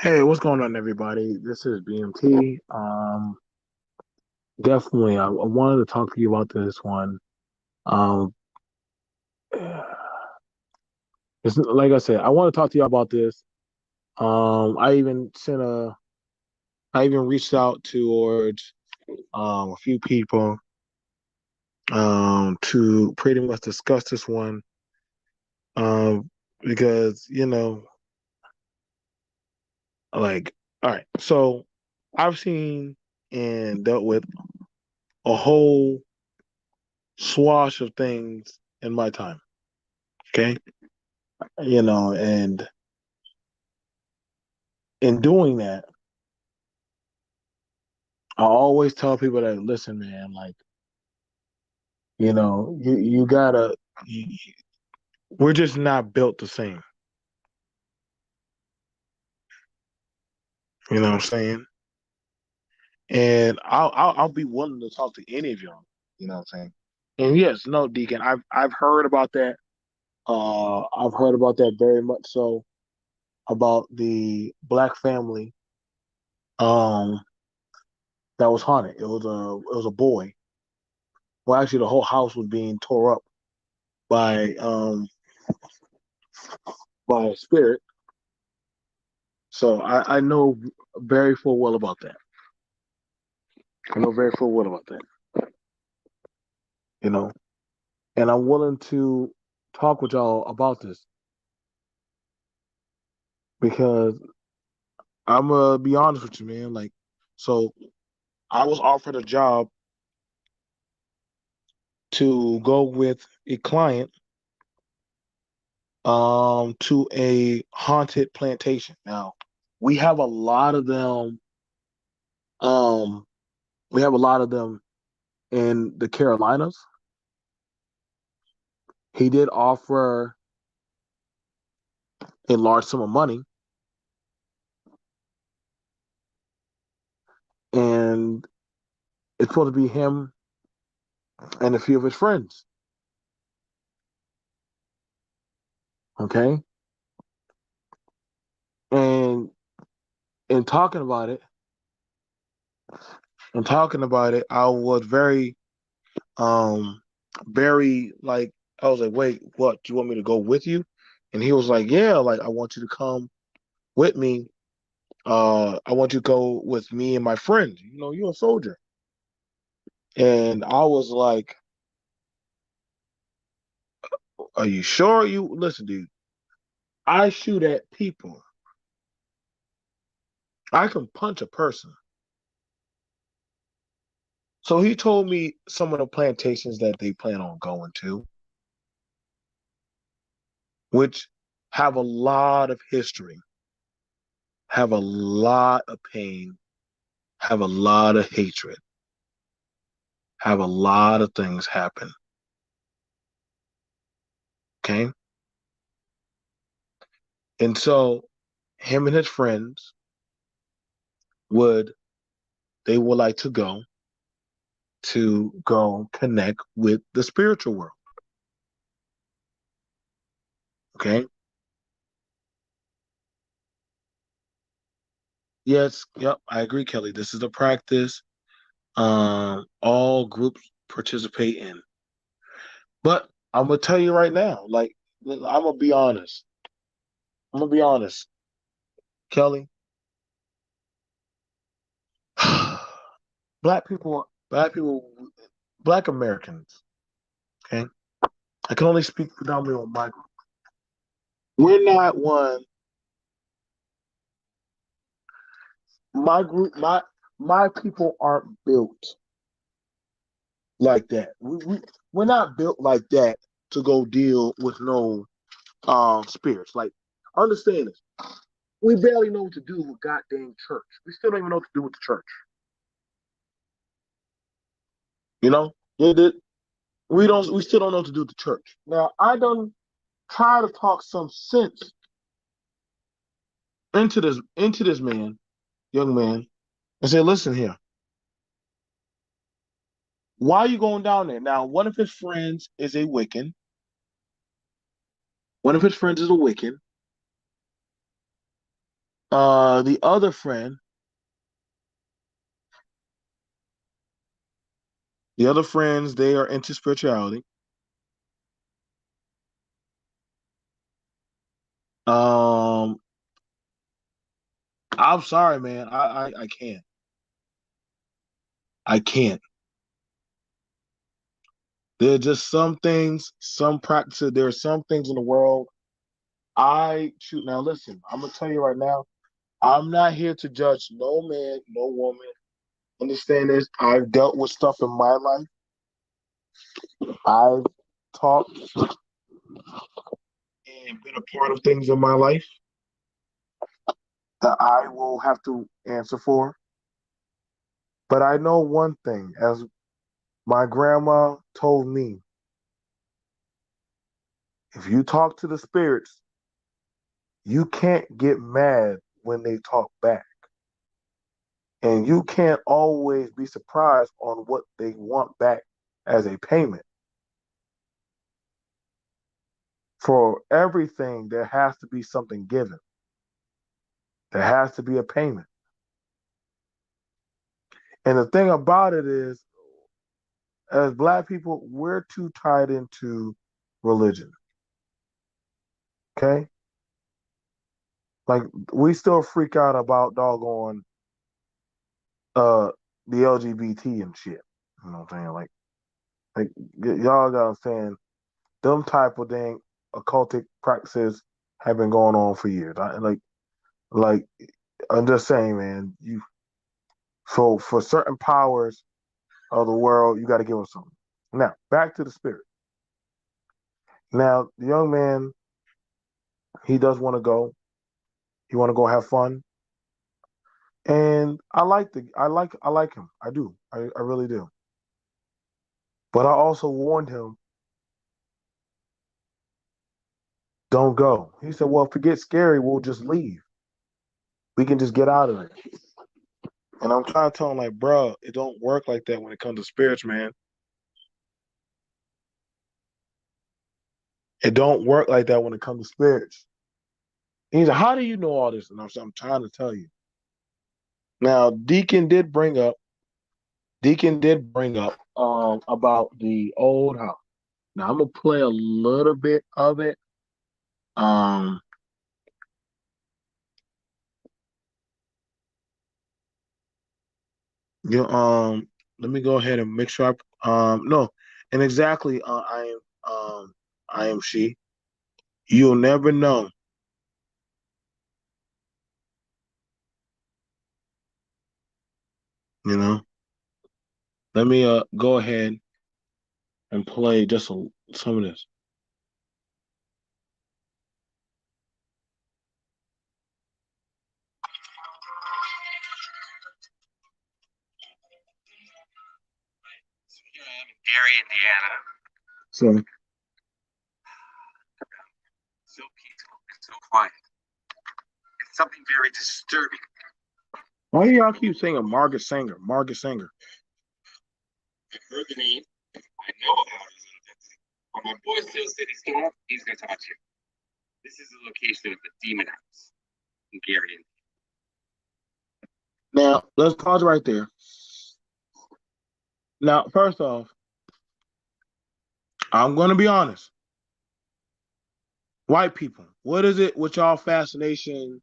Hey, what's going on, everybody? This is BMT. Definitely, I wanted to talk to you about this one. Um, it's like I said, I want to talk to you about this. I even I even reached out towards a few people to pretty much discuss this one. Because like, all right, so I've seen and dealt with a whole swash of things in my time. Okay. And in doing that, I always tell people that, listen, man, like, you gotta, you, we're just not built the same. You know what I'm saying? And I'll be willing to talk to any of y'all. You know what I'm saying? And yes, no, Deacon, I've heard about that. I've heard about that very much so, about the black family um that was haunted. It was a boy. Well, actually, the whole house was being tore up by by a spirit. So I know very full well about that. I know very full well about that. You know, and I'm willing to talk with y'all about this because I'm gonna be honest with you, man. Like, so I was offered a job to go with a client to a haunted plantation. Now, we have a lot of them. Um, we have a lot of them in the Carolinas. He did offer a large sum of money, and it's supposed to be him and a few of his friends. Okay, and in talking about it, I was um, very like, I was like, wait, what? Do you want me to go with you? And he was like, yeah, like I want you to come with me. I want you to go with me and my friend. You're a soldier. And I was like, are you sure? You listen, dude. I shoot at people. I can punch a person. So he told me some of the plantations that they plan on going to, which have a lot of history, have a lot of pain, have a lot of hatred, have a lot of things happen. Okay. And so him and his friends would, they would like to go connect with the spiritual world. Okay. Yes. Yep. I agree, Kelly. This is a practice all groups participate in. But I'm gonna tell you right now, like I'm gonna be honest. I'm gonna be honest, Kelly. Black people, Black Americans. Okay, I can only speak predominantly on my group. We're not one. My group, my people aren't built like that. We're not built like that to go deal with no spirits. Like, understand this. We barely know what to do with goddamn church. We still don't even know what to do with the church. You know, we still don't know what to do with the church. Now, I don't try to talk some sense into this man, young man, and say, listen here, why are you going down there? Now, one of his friends is a Wiccan. One of his friends is a Wiccan. The other friend, the other friends, they are into spirituality. Um, I'm sorry, man. I can't. I can't. There are just some things, some practices. There are some things in the world. I shoot. Now, listen. I'm gonna tell you right now. I'm not here to judge no man, no woman. Understand this? I've dealt with stuff in my life. I've talked and been a part of things in my life that I will have to answer for. But I know one thing, as my grandma told me, if you talk to the spirits, you can't get mad when they talk back. And you can't always be surprised on what they want back as a payment. For everything, there has to be something given. There has to be a payment. And the thing about it is, as Black people, we're too tied into religion. Okay? Like, we still freak out about doggone uh the LGBT and shit. You know what I'm saying? Like y'all gotta understand them type of dang occultic practices have been going on for years. Like I'm just saying, man, you for certain powers of the world, you gotta give them something. Now, back to the spirit. Now, the young man, he does want to go. He want to go have fun. And I like him. I do. I really do. But I also warned him, don't go. He said, well, if it gets scary, we'll just leave. We can just get out of it. And I'm trying to tell him, like, bro, it don't work like that when it comes to spirits, man. It don't work like that when it comes to spirits. And he's like, how do you know all this? And I'm trying to tell you. Now, Deacon did bring up about the old house. Now I'm gonna play a little bit of it. Um, you let me go ahead and make sure no, and exactly I am she. You'll never know, you know. Let me go ahead and play some of this. So here I am in Gary, Indiana. So so peaceful and so quiet. It's something very disturbing. Why do y'all keep saying Margaret Sanger? Margaret Sanger. I've heard the name. I know how it is. When my boy Phil said he's gonna talk to you. This is the location of the Demon House in Gary. Now, let's pause right there. Now, first off, I'm going to be honest. White people, what is it with y'all fascination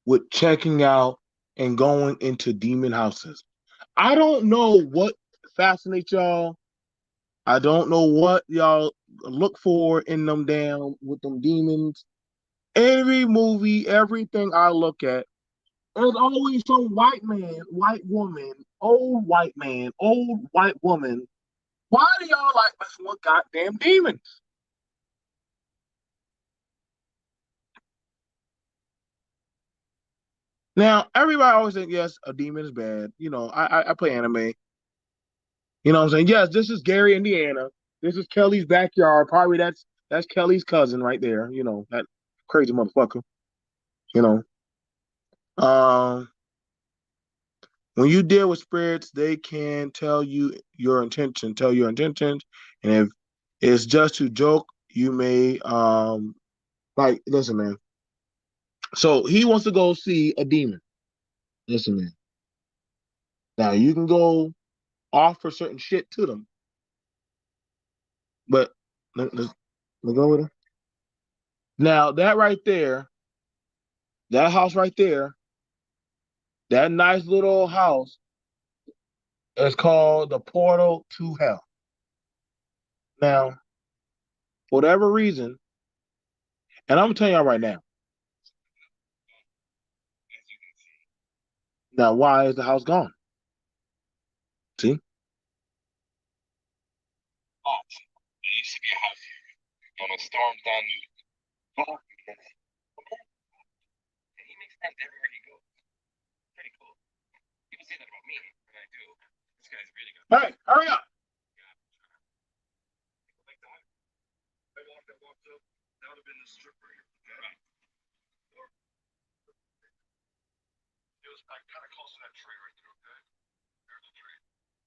with checking out and going into demon houses? I don't know what fascinates y'all. I don't know what y'all look for in them damn with them demons. Every movie, everything I look at, there's always some white man, white woman, old white man, old white woman. Why do y'all like messing with goddamn demons? Now, everybody always think, yes, a demon is bad. You know, I play anime. You know what I'm saying? Yes, this is Gary, Indiana. This is Kelly's backyard. Probably that's Kelly's cousin right there. You know, that crazy motherfucker. You know. Um, when you deal with spirits, they can tell your intentions, and if it's just to joke, you may like listen, man. So he wants to go see a demon. Listen, man. Now you can go offer certain shit to them, but let's go with it. Now that right there, that house right there, that nice little house is called the portal to hell. Now, for whatever reason, and I'm gonna tell y'all right now. Now, why is the house gone? See? Oh, there used to be a house here. And it stormed down. Oh, and he makes friends everywhere he goes. Pretty cool. People say that about me, and I do. This guy's really good. Hey, hurry up! Like that. I walked up. That would have been the stripper. Right. It was kind of close to that tree right there, okay? There's a tree.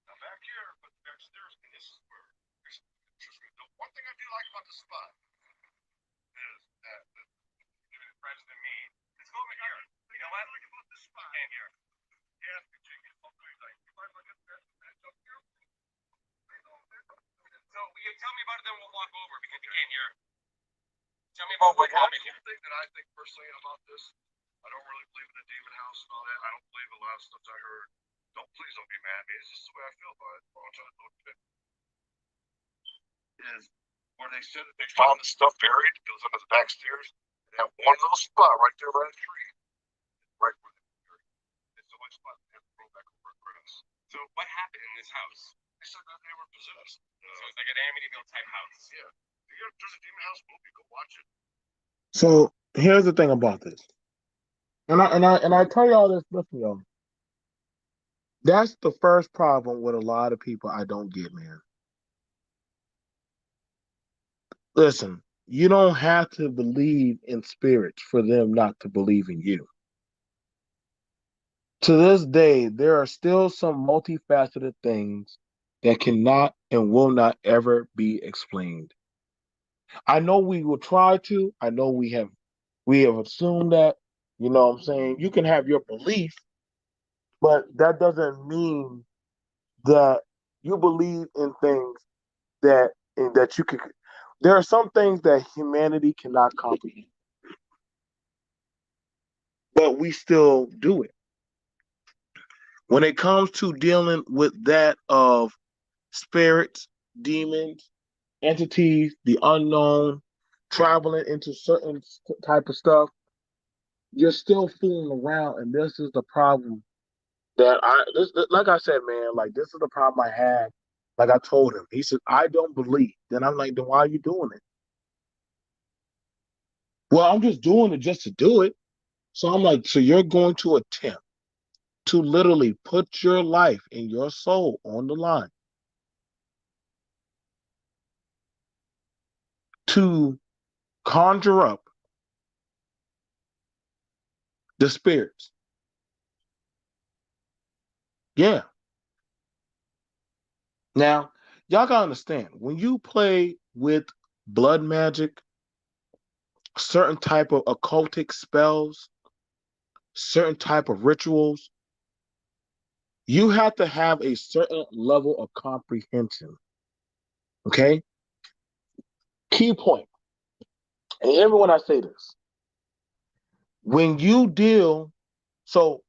Now back here, but back stairs, and this is where. The one thing I do like about the spot is that the friends than me. Let's go over here. You know what? I like about this spot. And here. Yeah, Jimmy. Like, you might look at that up here. So you tell me about it, then we'll walk over because you can't hear. Tell me about what happened. One thing that I think personally about this, I don't really believe in the demon house and all that. I don't believe a lot of stuff I heard. Please don't be mad at me. It's just the way I feel about it. I'm trying to look at it. Is where they said that they found the stuff buried. It was under the back stairs. They have one little spot right there by the tree. Right where they buried. It's the only spot they have to go back over grass. So what happened in this house? They said that they were possessed. So it's like an Amityville type house. Yeah. There's a demon house movie. Go watch it. So here's the thing about this. And I tell y'all this, listen, y'all. That's the first problem with a lot of people I don't get, man. Listen, you don't have to believe in spirits for them not to believe in you. To this day, there are still some multifaceted things that cannot and will not ever be explained. I know we will try to. I know we have assumed that, you know what I'm saying? You can have your belief, but that doesn't mean that you believe in things that you could. There are some things that humanity cannot comprehend, but we still do it. When it comes to dealing with that of spirits, demons, entities, the unknown, traveling into certain type of stuff, you're still fooling around, and this is the problem that like I said, man, like this is the problem I had. Like I told him, he said, I don't believe. Then I'm like, then why are you doing it? Well, I'm just doing it just to do it. So I'm like, so you're going to attempt to literally put your life and your soul on the line to conjure up the spirits. Yeah. Now, y'all gotta understand when you play with blood magic, certain type of occultic spells, certain type of rituals, you have to have a certain level of comprehension. Okay? Key point. And everyone I say this. When you deal, so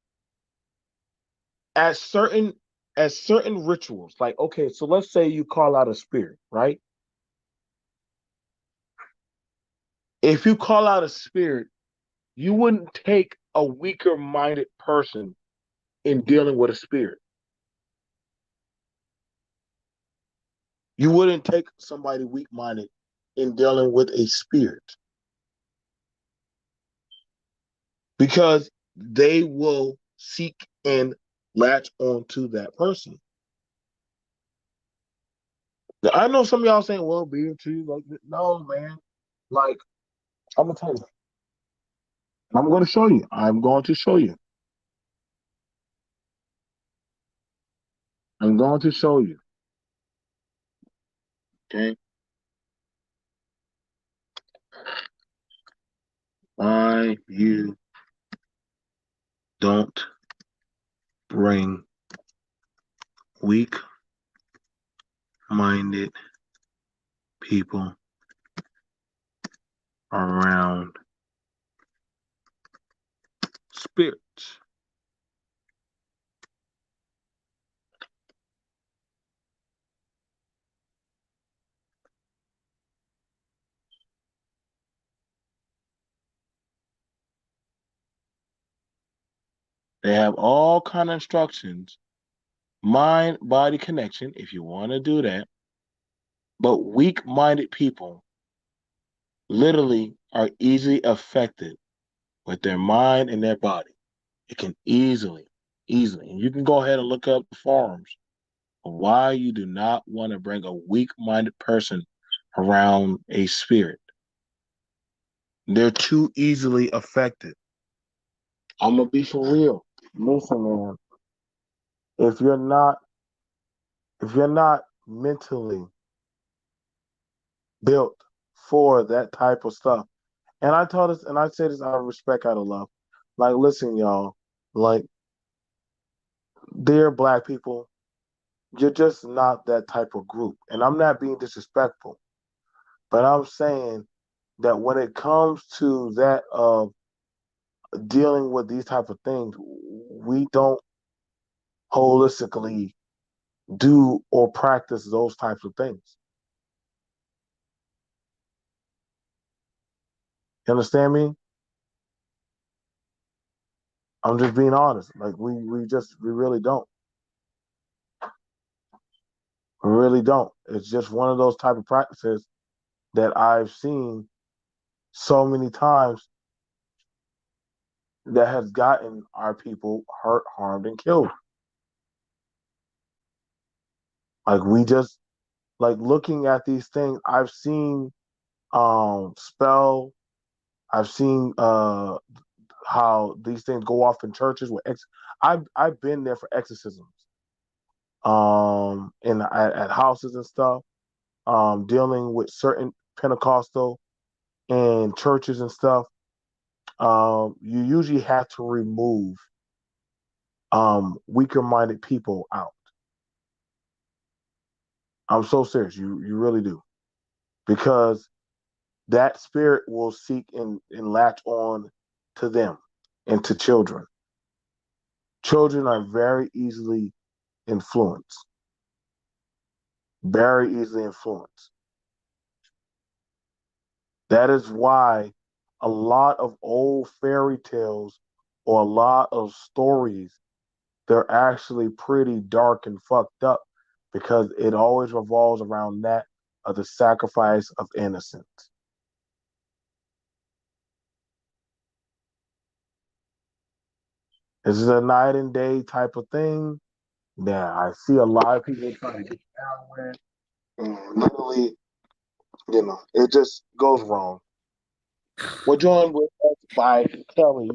as certain rituals, like okay, so let's say you call out a spirit, right? If you call out a spirit, you wouldn't take a weaker minded person in dealing with a spirit. You wouldn't take somebody weak minded in dealing with a spirit because they will seek and latch on to that person. Now, I know some of y'all saying, well, being true, like, no, man. Like, I'm going to tell you. I'm going to show you. I'm going to show you. I'm going to show you. Okay. Why you Don't bring weak-minded people around spirits. They have all kind of instructions, mind-body connection, if you want to do that. But weak-minded people literally are easily affected with their mind and their body. It can easily. And you can go ahead and look up the forums of why you do not want to bring a weak-minded person around a spirit. They're too easily affected. I'm gonna be for real. Listen, man. If you're not, if you're not mentally built for that type of stuff, and I told this, and I say this out of respect, out of love. Like, listen, y'all. Like, dear Black people, you're just not that type of group. And I'm not being disrespectful, but I'm saying that when it comes to that of dealing with these type of things, we don't holistically do or practice those types of things. You understand me? I'm just being honest. Like we really don't. We really don't. It's just one of those type of practices that I've seen so many times that has gotten our people hurt, harmed, and killed. Like we just like looking at these things. I've seen spell. I've seen how these things go off in churches with I've been there for exorcisms in at houses and stuff, dealing with certain Pentecostal and churches and stuff. You usually have to remove weaker minded people out. I'm so serious. You really do. Because that spirit will seek and latch on to them and to children. Children are very easily influenced. Very easily influenced. That is why a lot of old fairy tales or a lot of stories, they're actually pretty dark and fucked up because it always revolves around that of the sacrifice of innocence. This is a night and day type of thing that I see a lot of people trying to get down with. And literally, it just goes wrong. We're joined with us by Kelly.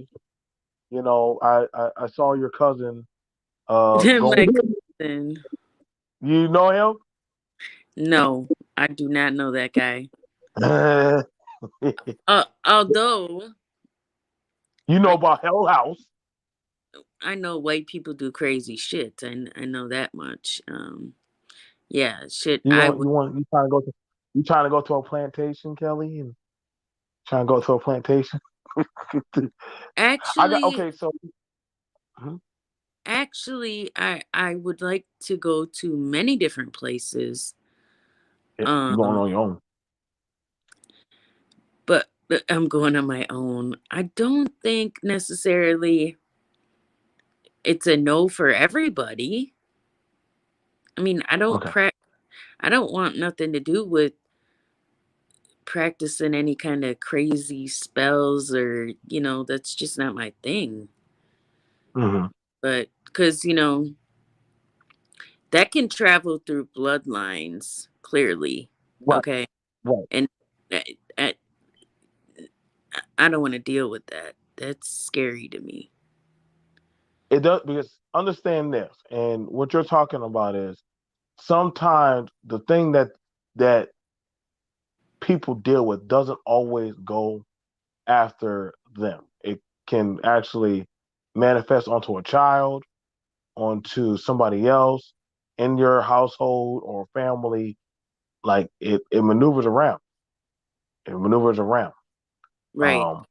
I saw your cousin My going. cousin. You know him? No, I do not know that guy. Although You know I about Hell House. I know white people do crazy shit. I know that much. Yeah, shit. I would You trying to go to a plantation, Kelly, and trying to go to a plantation. I got actually okay. So mhm. I would like to go to many different places. Yeah, you going Um, on your own. but I'm going on my own. I don't think necessarily it's a no for everybody. I mean, Okay. I don't want nothing to do with practicing any kind of crazy spells or, that's just not my thing. Hmm. But because, that can travel through bloodlines, clearly. Right. Okay. Right. And I, I, I don't want to deal with that. That's scary to me. It does because understand this, and what you're talking about is sometimes the thing that people deal with doesn't always go after them. It can actually manifests onto a child, onto somebody else in your household or family. Like it maneuvers around. It maneuvers around. Right. Um,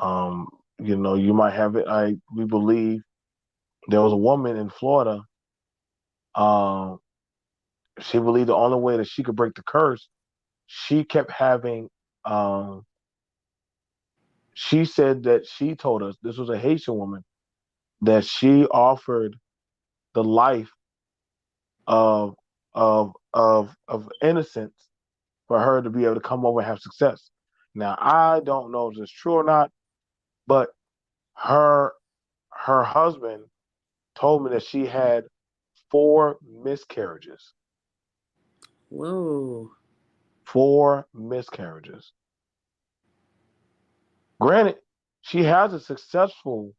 um, you might have it. We believe there was a woman in Florida. Um, she believed the only way that she could break the curse, she kept having. Um, she said that she told us this was a Haitian woman that she offered the life of of innocence for her to be able to come over and have success. Now I don't know if it's true or not, but her her husband told me that she had four miscarriages. Whoa. Four miscarriages. Granted, she has a successful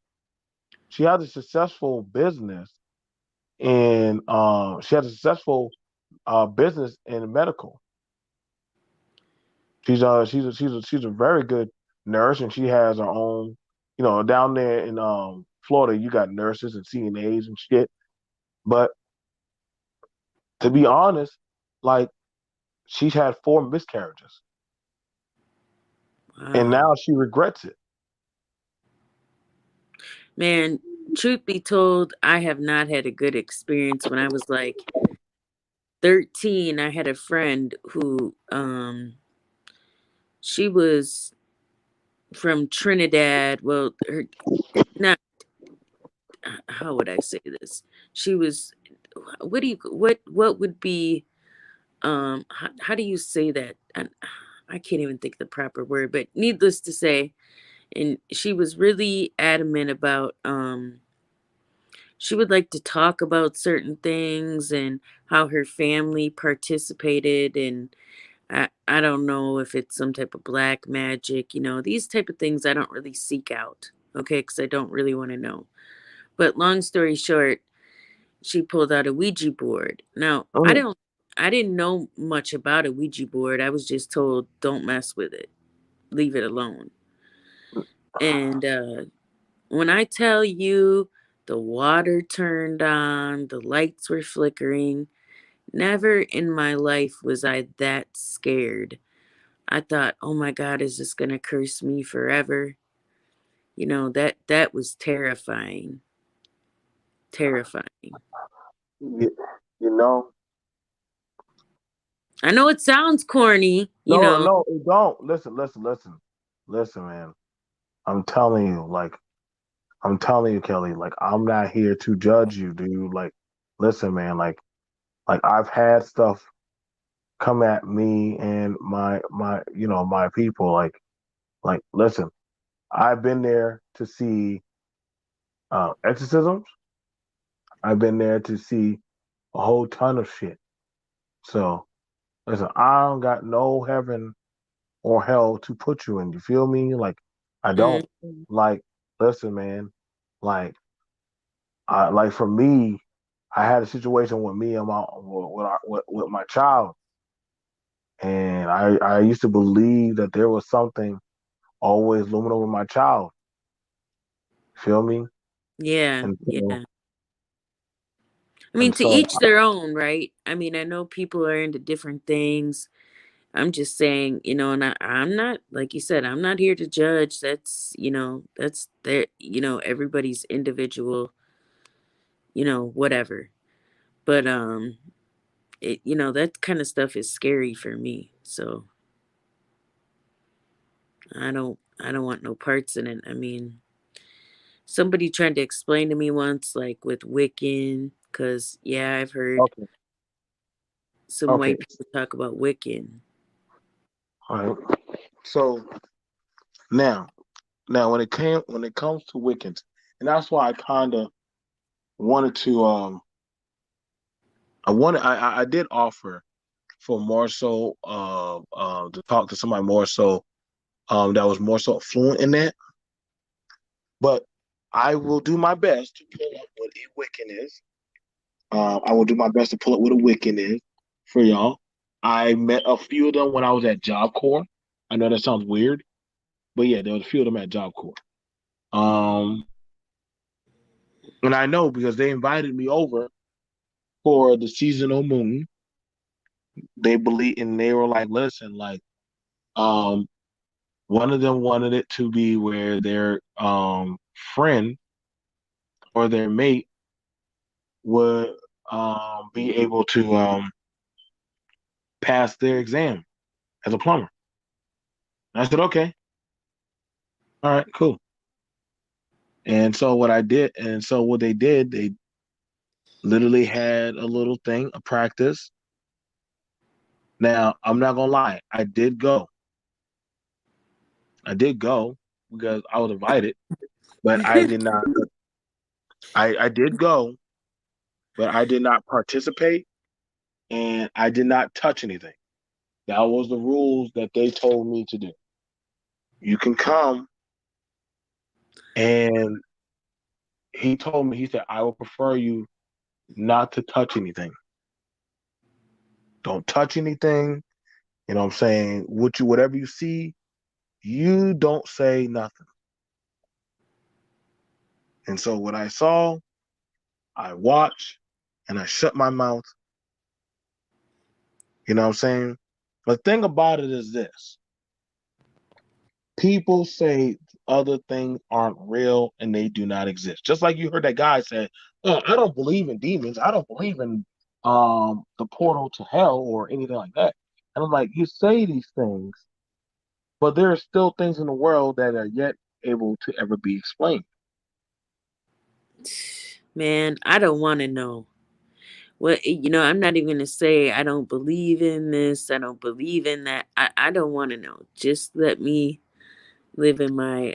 she has a successful business and she has a successful business in medical. She's a very good nurse, and she has her own. Down there in Florida, you got nurses and CNAs and shit. But to be honest, like she's had four miscarriages, and Wow. now she regrets it. Man, truth be told, I have not had a good experience. When I was like 13, I had a friend who she was from Trinidad. Well, her not how would I say this? She was what would be how do you say that? I can't even think the proper word, but needless to say, and she was really adamant about she would like to talk about certain things and how her family participated, and I don't know if it's some type of black magic, these type of things I don't really seek out, okay, because I don't really want to know. But long story short, she pulled out a Ouija board. Now, Mm. I didn't know much about a Ouija board. I was just told don't mess with it. Leave it alone. And when I tell you the water turned on, the lights were flickering, never in my life was I that scared. I thought, "Oh my god, is this going to curse me forever?" That was terrifying. Terrifying. You, you know, I know it sounds corny, no, no, don't listen, listen, listen, listen, man. I'm telling you, like, I'm telling you, Kelly, like, I'm not here to judge you, dude. Like, listen, man, like I've had stuff come at me and my people. Like, listen, I've been there to see exorcisms. I've been there to see a whole ton of shit. So listen, I don't got no heaven or hell to put you in. You feel me? Like I don't. Mhm. Like listen, man. Like like for me, I had a situation with me and with my child, and I used to believe that there was something always looming over my child. Feel me? Yeah, And so yeah. I mean, and to so each their own, right? I mean, I know people are into different things. I'm just saying, and I'm not, like you said, I'm not here to judge. That's their, everybody's individual, whatever. But that kind of stuff is scary for me. So I don't want no parts in it. I mean, somebody tried to explain to me once, like with Wiccan, because yeah, I've heard okay, some okay, white people talk about Wiccan. all right. So now now when it comes to Wiccans, and that's why I kind of wanted to I did offer for more so to talk to somebody more so that was more so fluent in that. But I will do my best to pull up what a Wiccan is. I will do my best to pull up what a Wiccan is for y'all. I met a few of them when I was at Job Corps. I know that sounds weird, but yeah, there was a few of them at Job Corps. Um, And I know because they invited me over for the seasonal moon. They believe, and they were like, listen, like, um, one of them wanted it to be where their friend or their mate would be able to pass their exam as a plumber. And I said, okay, all right, cool. And so what they did, they literally had a little thing, a practice. Now, I'm not gonna lie, I did go because I was invited, but I did not. I did go, but I did not participate, and I did not touch anything. That was the rules that they told me to do. You can come, and he told me, he said, I would prefer you not to touch anything. Don't touch anything. You know what I'm saying? Whatever you see, you don't say nothing. And so what I saw, I watched and I shut my mouth. You know what I'm saying? The thing about it is this: people say other things aren't real and they do not exist. Just like you heard that guy say, oh, I don't believe in demons. I don't believe in the portal to hell or anything like that. And I'm like, you say these things, but there are still things in the world that are yet able to ever be explained. Man, I don't want to know. What I'm not even gonna say I don't believe in this, I don't believe in that. I don't want to know. Just let me live in my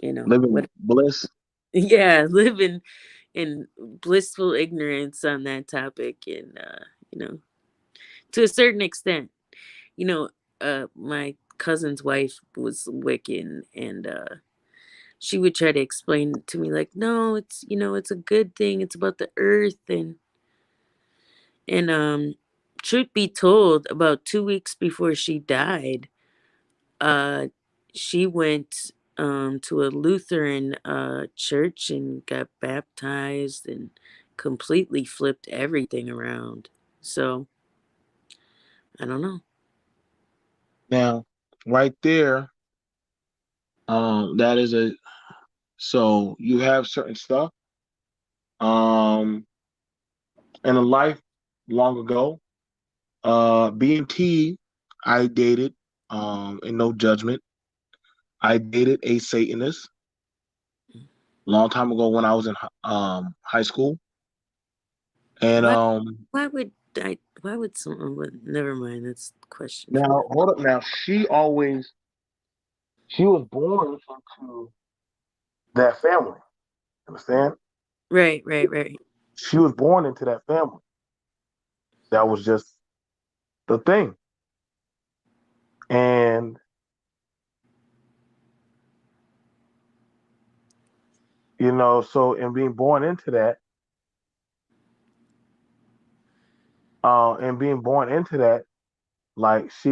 Living what bliss. yeah, live in blissful ignorance on that topic, and to a certain extent. You know, my cousin's wife was Wiccan, and she would try to explain to me like, no, it's a good thing. It's about the earth, and truth be told, about 2 weeks before she died, uh, she went to a Lutheran church and got baptized and completely flipped everything around. So I don't know. Now, right there, that is a so you have certain stuff. Um, in a life long ago, BMT, I dated, in no judgment. I dated a Satanist long time ago when I was in high school, and Why? Why would I? Why would someone? Never mind. That's a question for now another. hold up. Now she was born into that family. Understand? Right. Right. Right. She was born into that family. That was just the thing. And so in being born into that, like she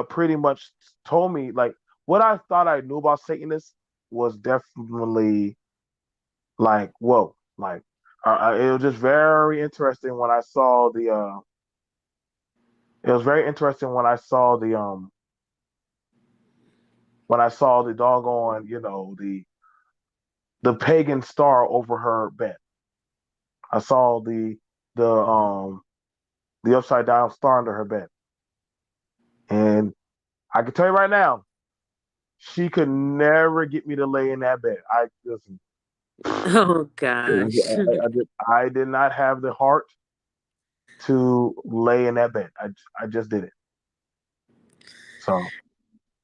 pretty much told me like what I thought I knew about Satanists was definitely like whoa, like it was just very interesting when I saw the it was very interesting when I saw the doggone, the pagan star over her bed. I saw the the upside down star under her bed. And I can tell you right now, she could never get me to lay in that bed. I listen, Oh gosh. I did not have the heart to lay in that bed. I just did it. So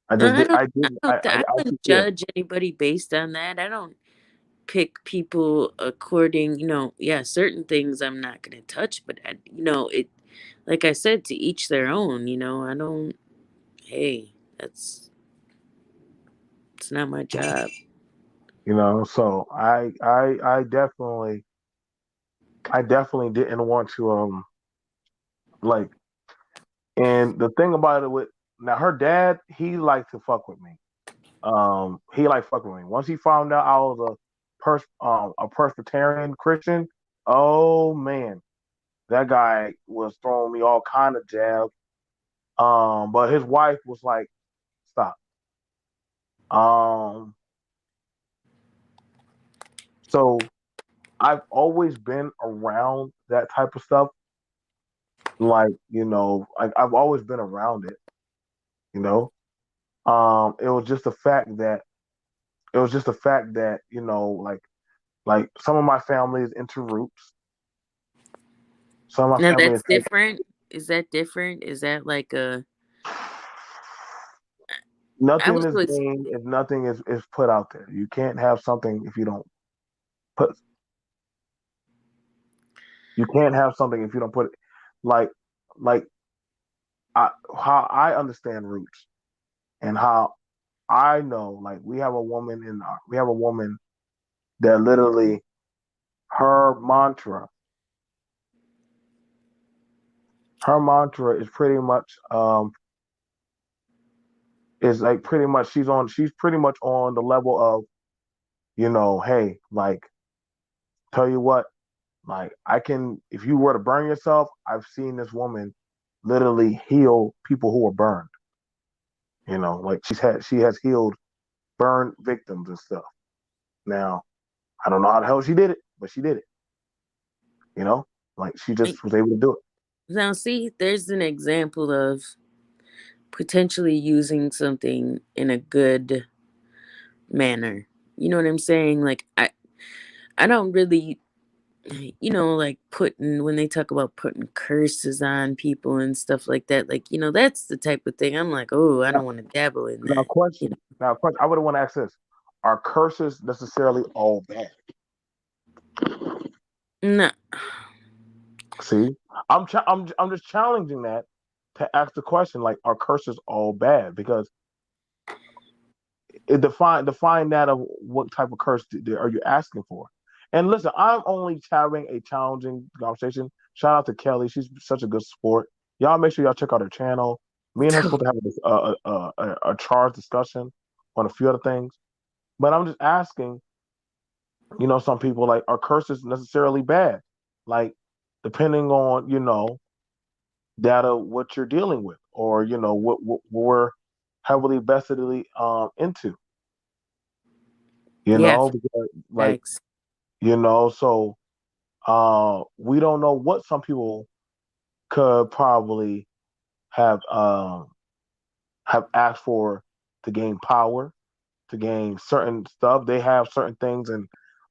I just I did. don't. I I wouldn't yeah. judge anybody based on that. I don't pick people according. Yeah, certain things I'm not gonna touch, but it. Like I said, to each their own. I don't. Hey, it's not my job. So I definitely didn't want to like. And the thing about it with now her dad, he liked to fuck with me. He like fucking with me. Once he found out I was a Presbyterian Christian, oh man, that guy was throwing me all kind of jabs. But his wife was like, stop. Um, so I've always been around that type of stuff. Like, I've always been around it, you know. It was just the fact that like some of my family is into roots. Some of my Now family is that's different. Is that different? Is that like a? I nothing in was this always game if nothing is put out there. You can't have something if you don't put you can't have something if you don't put it like like how I understand roots and how I know like we have a woman that literally her mantra her mantra is pretty much is like pretty much she's pretty much on the level of hey like tell you what like I can if you were to burn yourself I've seen this woman literally heal people who are burned. Like she has healed burned victims and stuff. Now, I don't know how the hell she did it, but she did it. You know, like she like just was able to do it. now. See, there's an example of potentially using something in a good manner. You know what I'm saying? Like I don't really, like putting when they talk about putting curses on people and stuff like that. Like that's the type of thing. I'm like, oh, I Now, don't want to dabble in now that. You question. Now, question. I would want to ask this: are curses necessarily all bad? know, no, See, I'm just challenging that to ask the question: like, are curses all bad? Because it define that of what type of curse are you asking for? And listen, I'm only having a challenging conversation. Shout out to Kelly; she's such a good sport. Y'all make sure y'all check out her channel. Me and her supposed to have a charged discussion on a few other things, but I'm just asking. Some people like are curses necessarily bad? Like, depending on data what you're dealing with, or what we're heavily vestedly into. yeah, Because, like facts. so we don't know what some people could probably have asked for to gain power, to gain certain stuff. They have certain things, and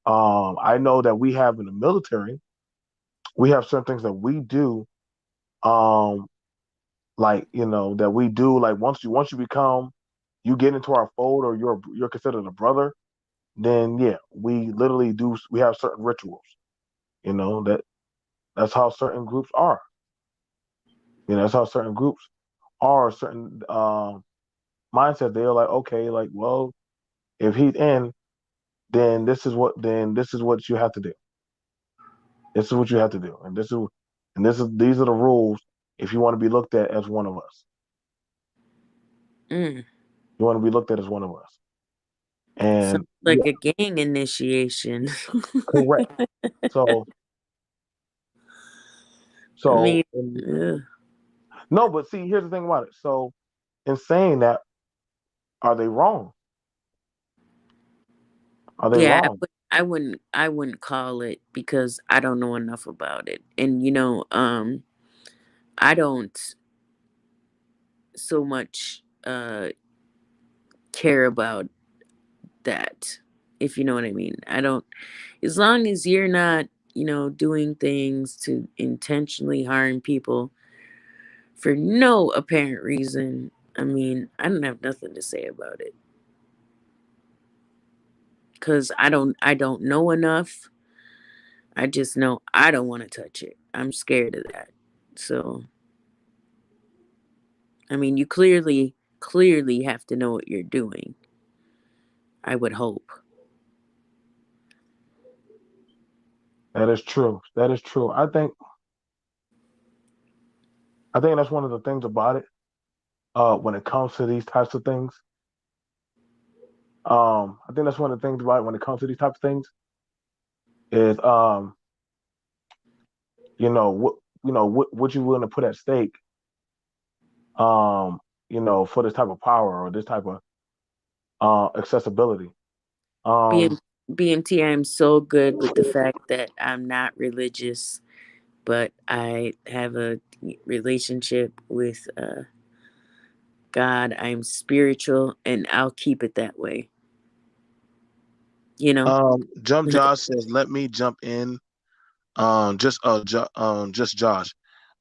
I know that we have in the military, we have certain things that we do, um, like that we do. Like once you become, you get into our fold, or you're considered a brother. Then yeah, we literally do. We have certain rituals. That's how certain groups are. That's how certain groups are. Certain mindset. They're like, okay, like, well, if he's in, then this is what you have to do. This is what you have to do, and these are the rules. If you want to be looked at as one of us, Mm. you want to be looked at as one of us. Sounds And like yeah, a gang initiation. correct. So I mean, and, ugh. no, but see, here's the thing about it. So in saying that, are they wrong? Are they Yeah, wrong? I wouldn't call it because I don't know enough about it, and I don't so much care about that, if you know what I mean. I don't, as long as you're not, doing things to intentionally harm people for no apparent reason. I mean, I don't have nothing to say about it because I don't know enough. I just know I don't want to touch it. I'm scared of that. So, I mean, you clearly have to know what you're doing. I would hope. That is true. That is true. I think that's one of the things about it. When it comes to these types of things, I think that's one of the things about when it comes to these type of things is what what you willing to put at stake um for this type of power or this type of accessibility. BM, Um BMT, I'm so good with the fact that I'm not religious, but I have a relationship with God. I'm spiritual, and I'll keep it that way. You know. Jump Josh says, let me jump in. Just Josh.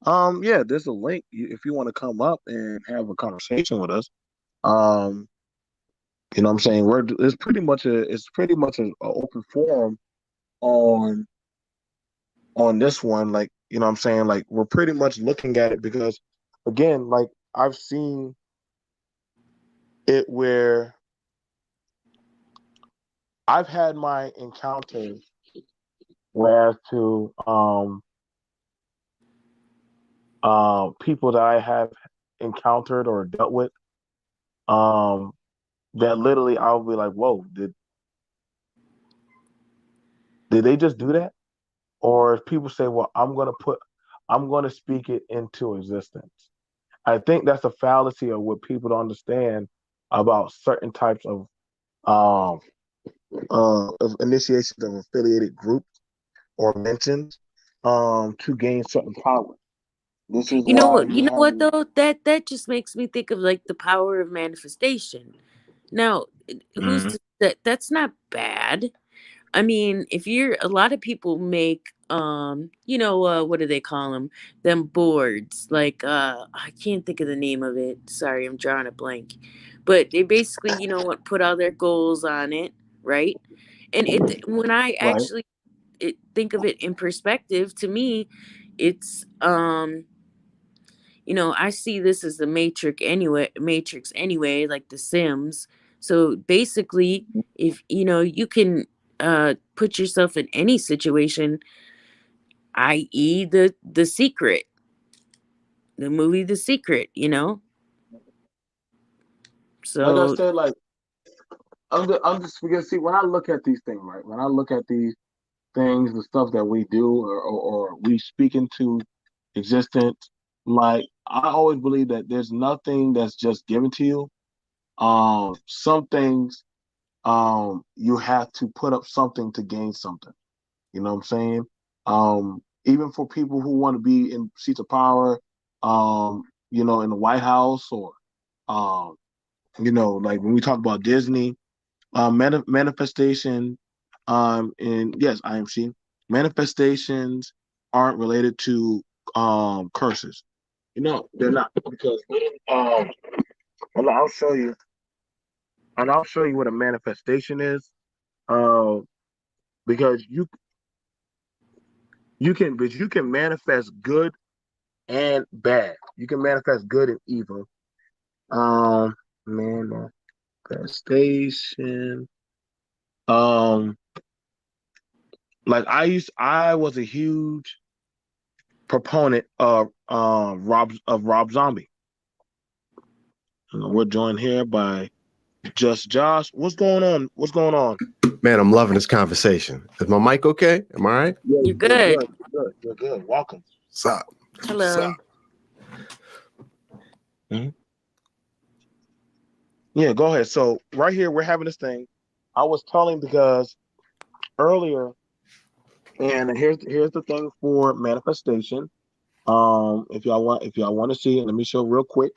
Yeah, there's a link if you want to come up and have a conversation with us. Um, what I'm saying? It's pretty much a open forum on this one. Like, what I'm saying? Like, we're pretty much looking at it because again, like I've seen it where I've had my encounters whereas to people that I have encountered or dealt with, um, that literally I'll be like, whoa, did they just do that? Or if people say, well, I'm gonna speak it into existence. I think that's a fallacy of what people don't understand about certain types um of initiations of affiliated groups or mentions to gain certain power. This is You know why what? you You know have what though? That just makes me think of like the power of manifestation. Now, who's Mhm. that? That's not bad. I mean, if you're a lot of people make what do they call them? Them boards. Like I can't think of the name of it. Sorry, I'm drawing a blank. But they basically, put all their goals on it, right? And when I Right. actually think of it in perspective, to me, it's I see this as the matrix anyway, like the Sims. So basically, if you can put yourself in any situation, i.e. the Secret, the movie The Secret. Like I So said, like I'm just because see when I look at these things, right? When I look at these things, the stuff that we do or we speak into existence, like I always believe that there's nothing that's just given to you. Some things you have to put up something to gain something. You know what I'm saying? Even for people who want to be in seats of power, in the White House or um, like when we talk about Disney, manifestation, and yes, IMC manifestations aren't related to curses. They're not because um, well, I'll show you what a manifestation is. Uh, because but you can manifest good and bad. You can manifest good and evil. Um, manifestation. Um, like I was a huge proponent of Rob Zombie. We're joined here by Just Josh. What's going on? What's going on? Man, I'm loving this conversation. Is my mic okay? Am I all right? Yeah, you're you're good. good. You're good. You're good. Welcome. What's up? What's Hello. up? Mhm. Yeah, go ahead. So right here, we're having this thing. I was telling because earlier, and here's the thing for manifestation. If y'all want to see it, let me show real quick.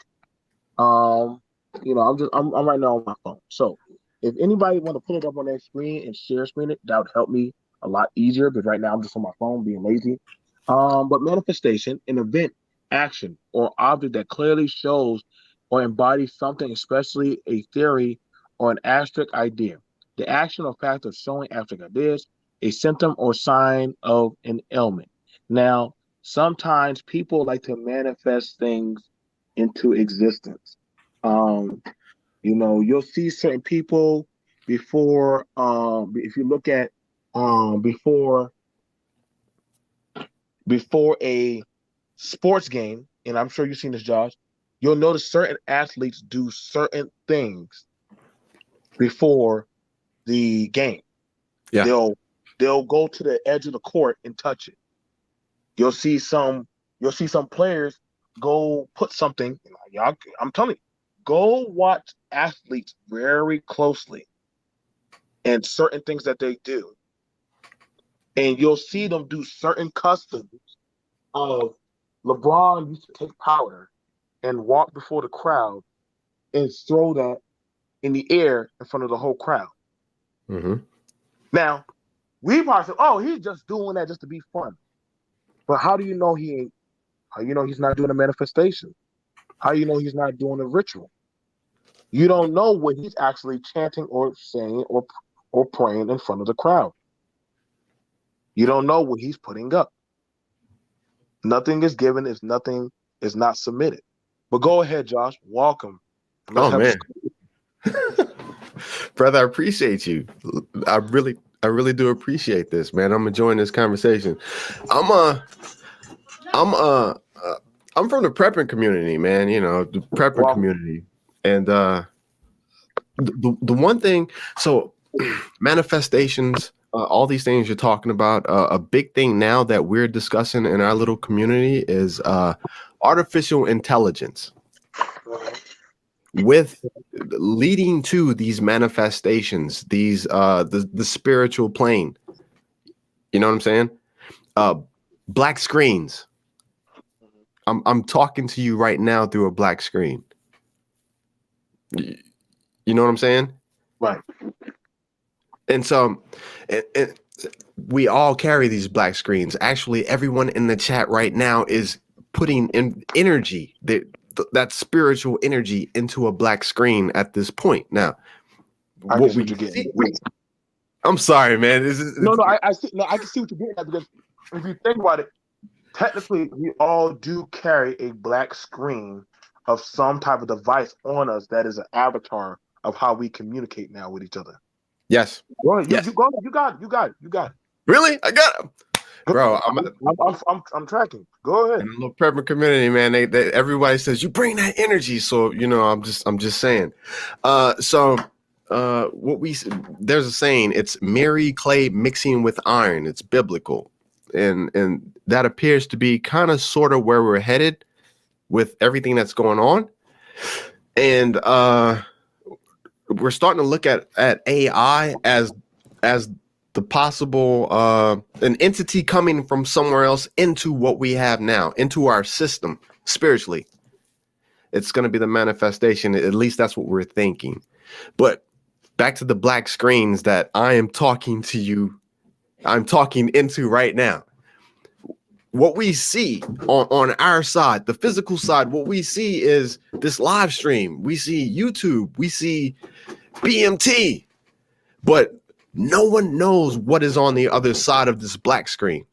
Um, I'm right now on my phone. So if anybody want to pull it up on their screen and share screen it, that would help me a lot easier. But right now I'm just on my phone being lazy. But manifestation, an event, action, or object that clearly shows or embodies something, especially a theory or an abstract idea. The action or fact of showing abstract ideas, a symptom or sign of an ailment. Now, sometimes people like to manifest things into existence. Um, you'll see certain people before if you look at before a sports game, and I'm sure you've seen this, Josh, you'll notice certain athletes do certain things before the game. Yeah. They'll go to the edge of the court and touch it. You'll see some players go put something. Y'all, I'm telling you, go watch athletes very closely and certain things that they do, and you'll see them do certain customs of LeBron used to take powder and walk before the crowd and throw that in the air in front of the whole crowd. Mm-hmm. Now, we probably say, "Oh, he's just doing that just to be fun." But how do you know he ain't? How you know he's not doing a manifestation? How you know he's not doing a ritual? You don't know what he's actually chanting or saying or praying in front of the crowd. You don't know what he's putting up. Nothing is given if nothing is not submitted. But go ahead, Josh. Welcome. Oh man, brother, I appreciate you. I really do appreciate this, man. I'm enjoying this conversation. I'm from the prepping community, man. You know, the prepping community, and the one thing. So, manifestations. All these things you're talking about, a big thing now that we're discussing in our little community is artificial intelligence, with leading to these manifestations, these the spiritual plane. You know what I'm saying? Black screens. I'm talking to you right now through a black screen. You know what I'm saying? Right. And so, we all carry these black screens. Actually, everyone in the chat right now is putting in energy, that spiritual energy, into a black screen at this point. Now, I'm sorry, man. I see. No, I can see what you're getting at, because if you think about it, technically, we all do carry a black screen of some type of device on us that is an avatar of how we communicate now with each other. Yes. Go ahead. Yes. You got it. Really? I got it. Bro, I'm tracking. Go ahead. In the little prepping community, man, they everybody says you bring that energy. So, you know, I'm just saying. There's a saying, it's Mary clay mixing with iron. It's biblical. And that appears to be kind of sort of where we're headed with everything that's going on. And we're starting to look at AI as the possible an entity coming from somewhere else into what we have now, into our system spiritually. It's going to be the manifestation. At least that's what we're thinking. But back to the black screens that I am talking into right now. What we see on our side, the physical side, what we see is this live stream. We see YouTube. We see BMT. But no one knows what is on the other side of this black screen.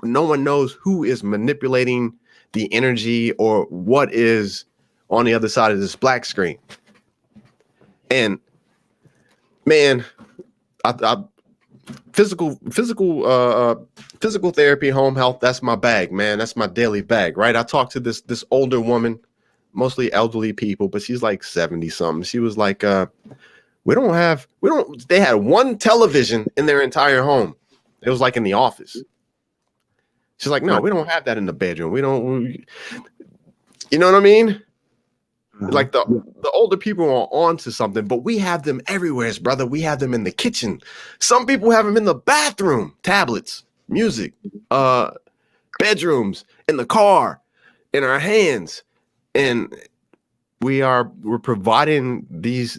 No one knows who is manipulating the energy or what is on the other side of this black screen. And man, physical therapy, home health, that's my bag, man. That's my daily bag, right? I talked to this older woman, mostly elderly people, but she's like 70 something. She was like, they had one television in their entire home. It was like in the office. She's like, no, we don't have that in the bedroom. You know what I mean? Like the older people are onto something, but we have them everywhere, brother. We have them in the kitchen. Some people have them in the bathroom, tablets, music, bedrooms, in the car, in our hands. And we're providing these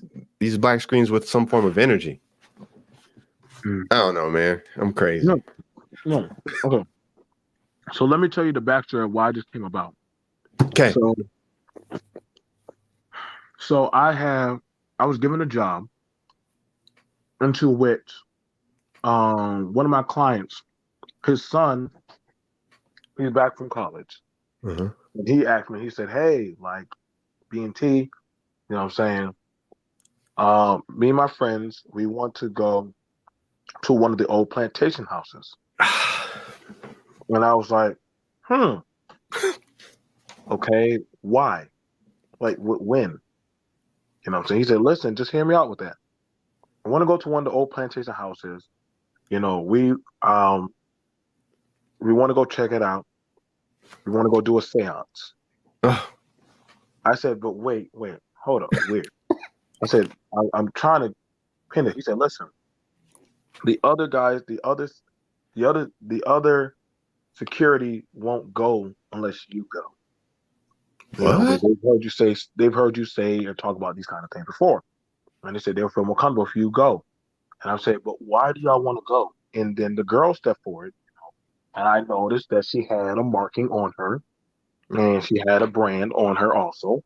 black screens with some form of energy. I don't know, man. I'm crazy. No. Okay. So let me tell you the backstory of why this came about. Okay. So I was given a job into which one of my clients, his son, he's back from college. Mm-hmm. And he asked me, he said, hey, like BNT, you know what I'm saying? Me and my friends, we want to go to one of the old plantation houses. And I was like, okay, why? Like, when? You know what I'm saying? He said, listen, just hear me out with that. I want to go to one of the old plantation houses. We want to go check it out. We want to go do a seance. Ugh. I said, but wait, hold up, weird. I said, I'm trying to pin it. He said, listen, the other guys, the other security won't go unless you go. Because What? they've heard you say or talk about these kind of things before. And they said they'll feel more comfortable if you go. And I said, but why do y'all want to go? And then the girl stepped forward, and I noticed that she had a marking on her, and she had a brand on her also.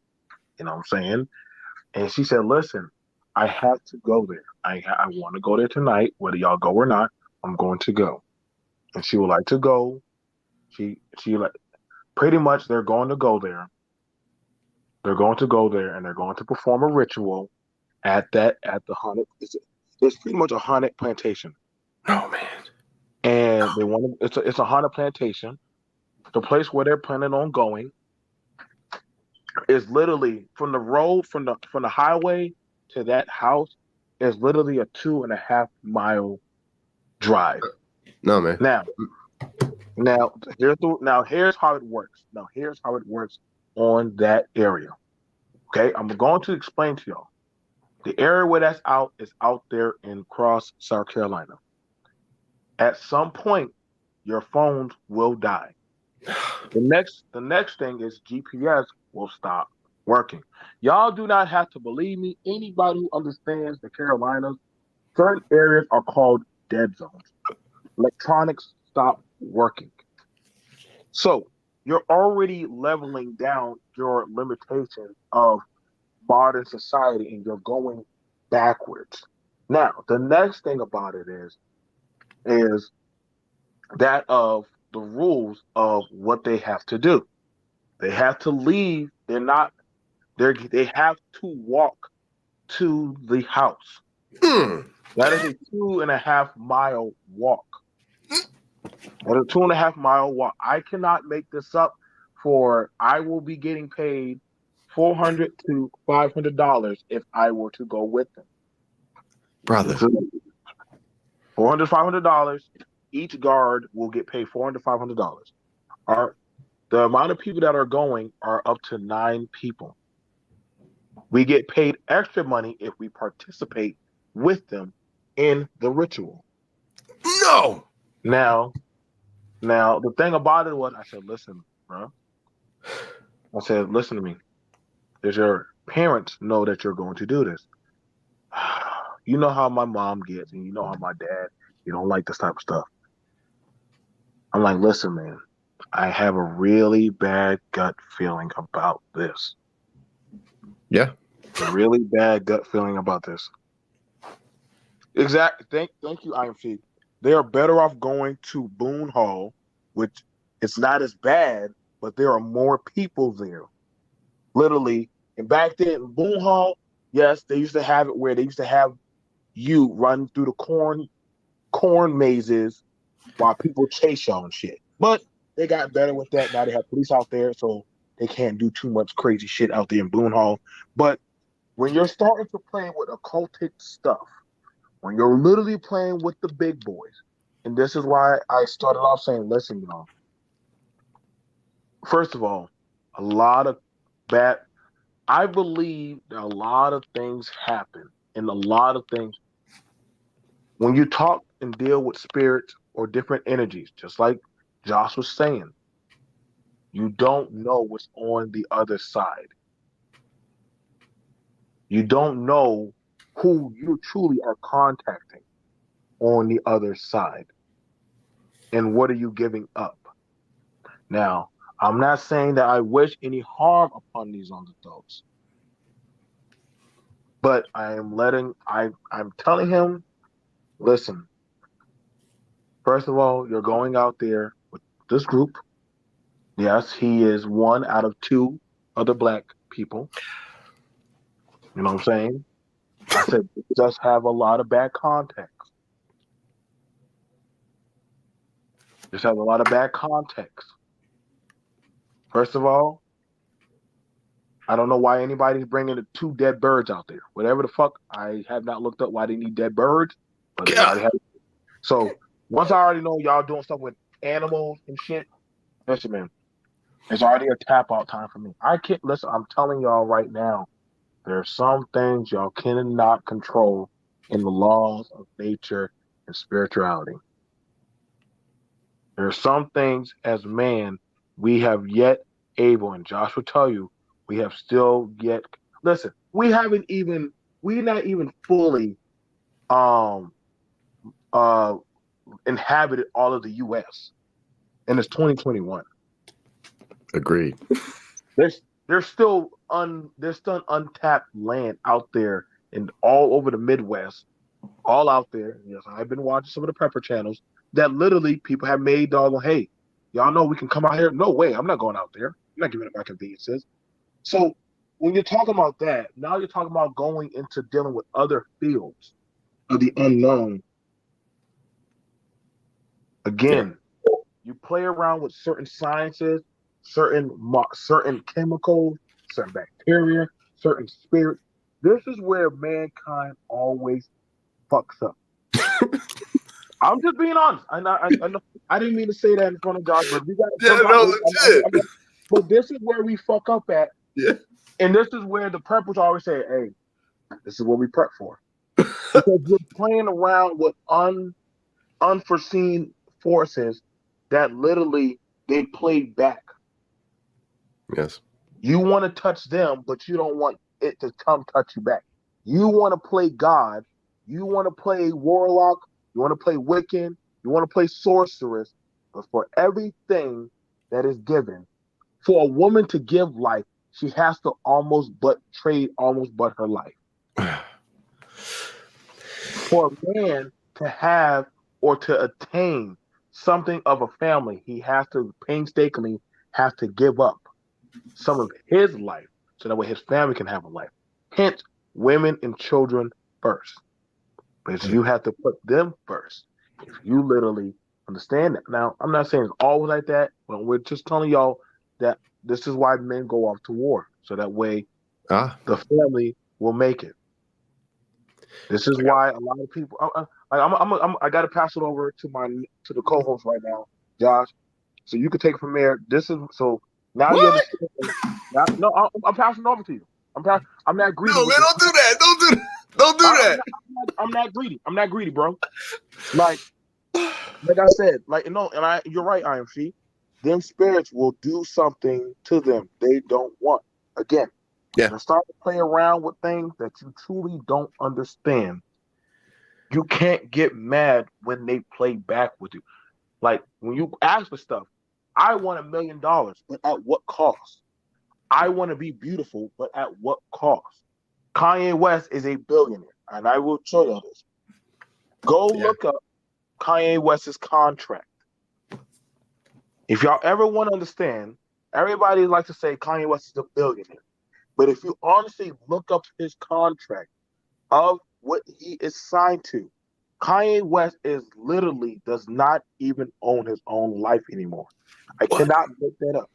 You know what I'm saying? And she said, listen, I have to go there. I want to go there tonight, whether y'all go or not. I'm going to go. And she would like to go. She like pretty much they're going to go there. They're going to go there and they're going to perform a ritual at the haunted. It's pretty much a haunted plantation. Oh man. And they want to. It's a haunted plantation. The place where they're planning on going is literally from the road from the highway to that house is literally a 2.5 mile drive. No man. Now here's how it works. On that area. Okay, I'm going to explain to y'all. The area where that's out is out there in Cross, South Carolina. At some point, your phones will die. The next thing is GPS will stop working. Y'all do not have to believe me. Anybody who understands the Carolinas, certain areas are called dead zones. Electronics stop working. So you're already leveling down your limitation of modern society and you're going backwards. Now, the next thing about it is that of the rules of what they have to do. They have to leave. They have to walk to the house. Hmm. That is a 2.5 mile walk. That is a 2.5 mile walk. I cannot make this up I will be getting paid $400 to $500 if I were to go with them. Brother. $400, $500. Each guard will get paid $400, $500. The amount of people that are going are up to 9 people. We get paid extra money if we participate with them in the ritual. No. Now, the thing about it was, I said, listen, bro. I said, listen to me. Does your parents know that you're going to do this? You know how my mom gets, and you know how my dad, you don't like this type of stuff. I'm like, listen, man, I have a really bad gut feeling about this. Yeah. A really bad gut feeling about this. Exactly. Thank you, IMC. They are better off going to Boone Hall, which it's not as bad, but there are more people there. Literally. And back then, Boone Hall, yes, they used to have it where they used to have you run through the corn mazes while people chase y'all and shit. But they got better with that. Now they have police out there, so they can't do too much crazy shit out there in Boone Hall. But when you're starting to play with occultic stuff, when you're literally playing with the big boys, and this is why I started off saying, listen, y'all, first of all, a lot of bad, I believe that a lot of things happen, and a lot of things, when you talk and deal with spirits or different energies, just like Josh was saying, you don't know what's on the other side. You don't know who you truly are contacting on the other side. And what are you giving up? Now, I'm not saying that I wish any harm upon these adults, but I'm telling him, listen, first of all, you're going out there with this group. Yes, he is one out of 2 other black people. You know what I'm saying? I said, just have a lot of bad contacts. Just have a lot of bad context. First of all, I don't know why anybody's bringing the 2 dead birds out there. Whatever the fuck, I have not looked up why they need dead birds, but they already God. have. So once I already know y'all doing stuff with animals and shit, listen, man, it's already a tap out time for me. I can't listen. I'm telling y'all right now, there are some things y'all cannot control in the laws of nature and spirituality. There are some things as man we have yet able, and Josh will tell you, we have still yet. Listen, we're not even fully um inhabited all of the U.S. and it's 2021. Agreed. There's still untapped land out there and all over the Midwest, all out there. Yes, I've been watching some of the Prepper channels that literally people have made doggone, hey, y'all know we can come out here. No way, I'm not going out there. I'm not giving up my conveniences. So when you're talking about that, now you're talking about going into dealing with other fields of the unknown. Again, you play around with certain sciences, certain chemicals, certain bacteria, certain spirits. This is where mankind always fucks up. I'm just being honest. I know I didn't mean to say that in front of Josh, but we got but this is where we fuck up at. Yeah. And this is where the preppers always say, hey, this is what we prep for. Because we're playing around with unforeseen forces that literally they play back. Yes. You want to touch them, but you don't want it to come touch you back. You want to play God. You want to play warlock. You want to play Wiccan. You want to play sorceress. But for everything that is given, for a woman to give life, she has to trade her life. For a man to have or to attain something of a family, he has to painstakingly have to give up some of his life so that way his family can have a life. Hence, women and children first. But you have to put them first. If you literally understand that. Now, I'm not saying it's always like that, but we're just telling y'all that this is why men go off to war. So that way the family will make it. This is why a lot of people. I got to pass it over to the co-host right now, Josh. So you can take it from there. This is so now you understand. No, I'm passing it over to you. I'm not greedy. No, man, don't do that. Don't do that. I'm not greedy. I'm not greedy, bro. Like I said, you're right, IMC. Them spirits will do something to them they don't want. Again, yeah. Start to play around with things that you truly don't understand. You can't get mad when they play back with you. Like when you ask for stuff, I want $1 million, but at what cost? I want to be beautiful, but at what cost? Kanye West is a billionaire, and I will show you this. Go look up Kanye West's contract. If y'all ever want to understand, everybody likes to say Kanye West is a billionaire. But if you honestly look up his contract of what he is signed to, Kanye West does not even own his own life anymore. I cannot make that up.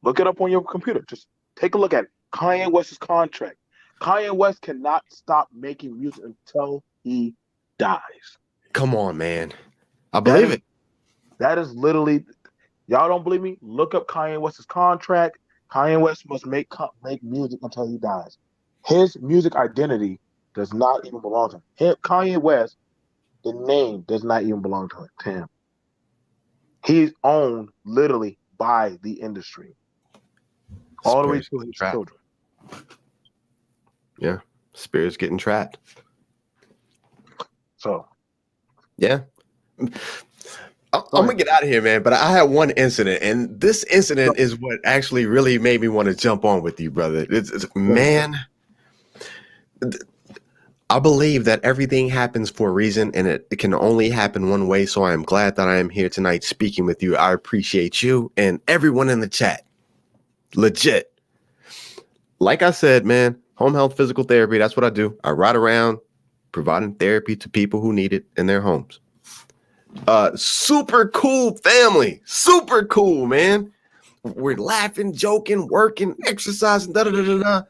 Look it up on your computer. Just take a look at it. Kanye West's contract. Kanye West cannot stop making music until he dies. Come on, man. I believe it. That is literally, y'all don't believe me? Look up Kanye West's contract. Kanye West must make music until he dies. His music identity does not even belong to him. Kanye West, the name does not even belong to him. He's owned literally by the industry. All the way to his children. Yeah. Spirits getting trapped. So. Yeah. I'm going to get out of here, man. But I had one incident, and this incident is what actually really made me want to jump on with you, brother. Man, I believe that everything happens for a reason, and it can only happen one way. So I am glad that I am here tonight speaking with you. I appreciate you and everyone in the chat. Legit. Like I said, man, home health physical therapy, that's what I do. I ride around providing therapy to people who need it in their homes. Super cool family. Super cool, man. we're laughing, joking, working, exercising, da da da da da.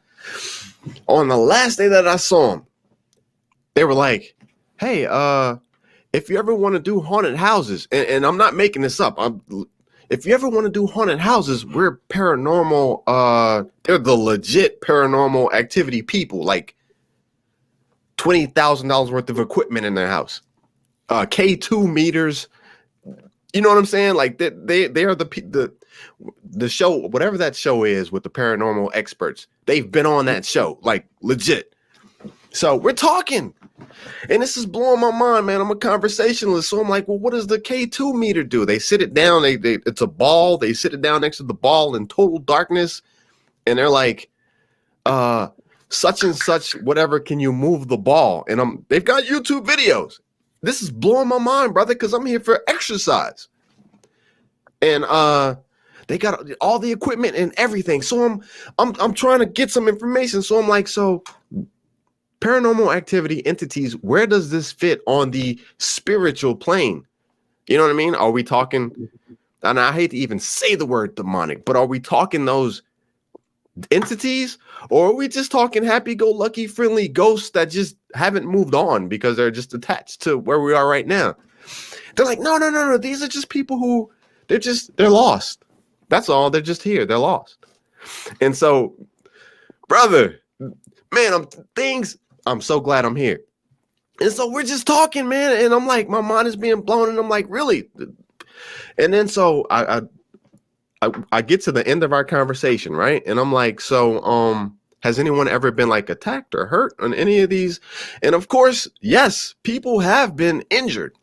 On the last day that I saw them, they were like, "Hey, if you ever want to do haunted houses," and I'm not making this up, if you ever want to do haunted houses, we're paranormal. They're the legit paranormal activity people, like $20,000 worth of equipment in their house, K2 meters. You know what I'm saying? Like they are the show, whatever that show is with the paranormal experts. They've been on that show, like legit. So we're talking, and this is blowing my mind, man. I'm a conversationalist, so I'm like, well, what does the K2 meter do? They sit it down. It's a ball. They sit it down next to the ball in total darkness, and they're like, such and such, whatever. Can you move the ball? And they've got YouTube videos. This is blowing my mind, brother, because I'm here for exercise, and they got all the equipment and everything. So I'm trying to get some information. So I'm like, so paranormal activity entities, where does this fit on the spiritual plane? You know what I mean? Are we talking, and I hate to even say the word demonic, but are we talking those entities, or are we just talking happy-go-lucky friendly ghosts that just haven't moved on because they're just attached to where we are right now? They're like, no, these are just people who they're lost. That's all. They're just here. They're lost. And so, brother, man, I'm so glad I'm here. And so we're just talking, man. And I'm like, my mind is being blown. And I'm like, really? And then so I get to the end of our conversation, right? And I'm like, so has anyone ever been like attacked or hurt on any of these? And of course, yes, people have been injured.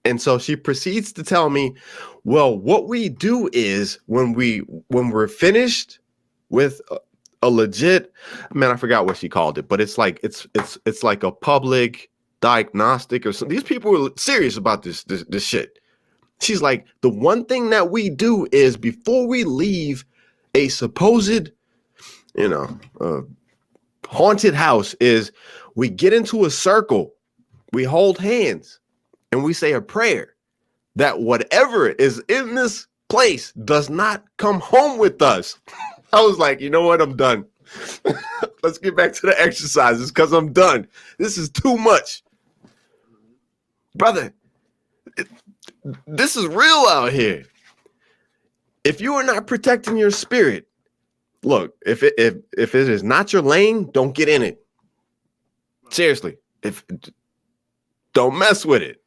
And so she proceeds to tell me, well, what we do is when we're finished with a legit, man, I forgot what she called it, but it's like it's like a public diagnostic or something. These people are serious about this shit. She's like, the one thing that we do is before we leave a supposed, haunted house, is we get into a circle, we hold hands, and we say a prayer that whatever is in this place does not come home with us. I was like, you know what? I'm done. Let's get back to the exercises because I'm done. This is too much. Brother, this is real out here. If you are not protecting your spirit, look, if it is not your lane, don't get in it. Seriously, don't mess with it.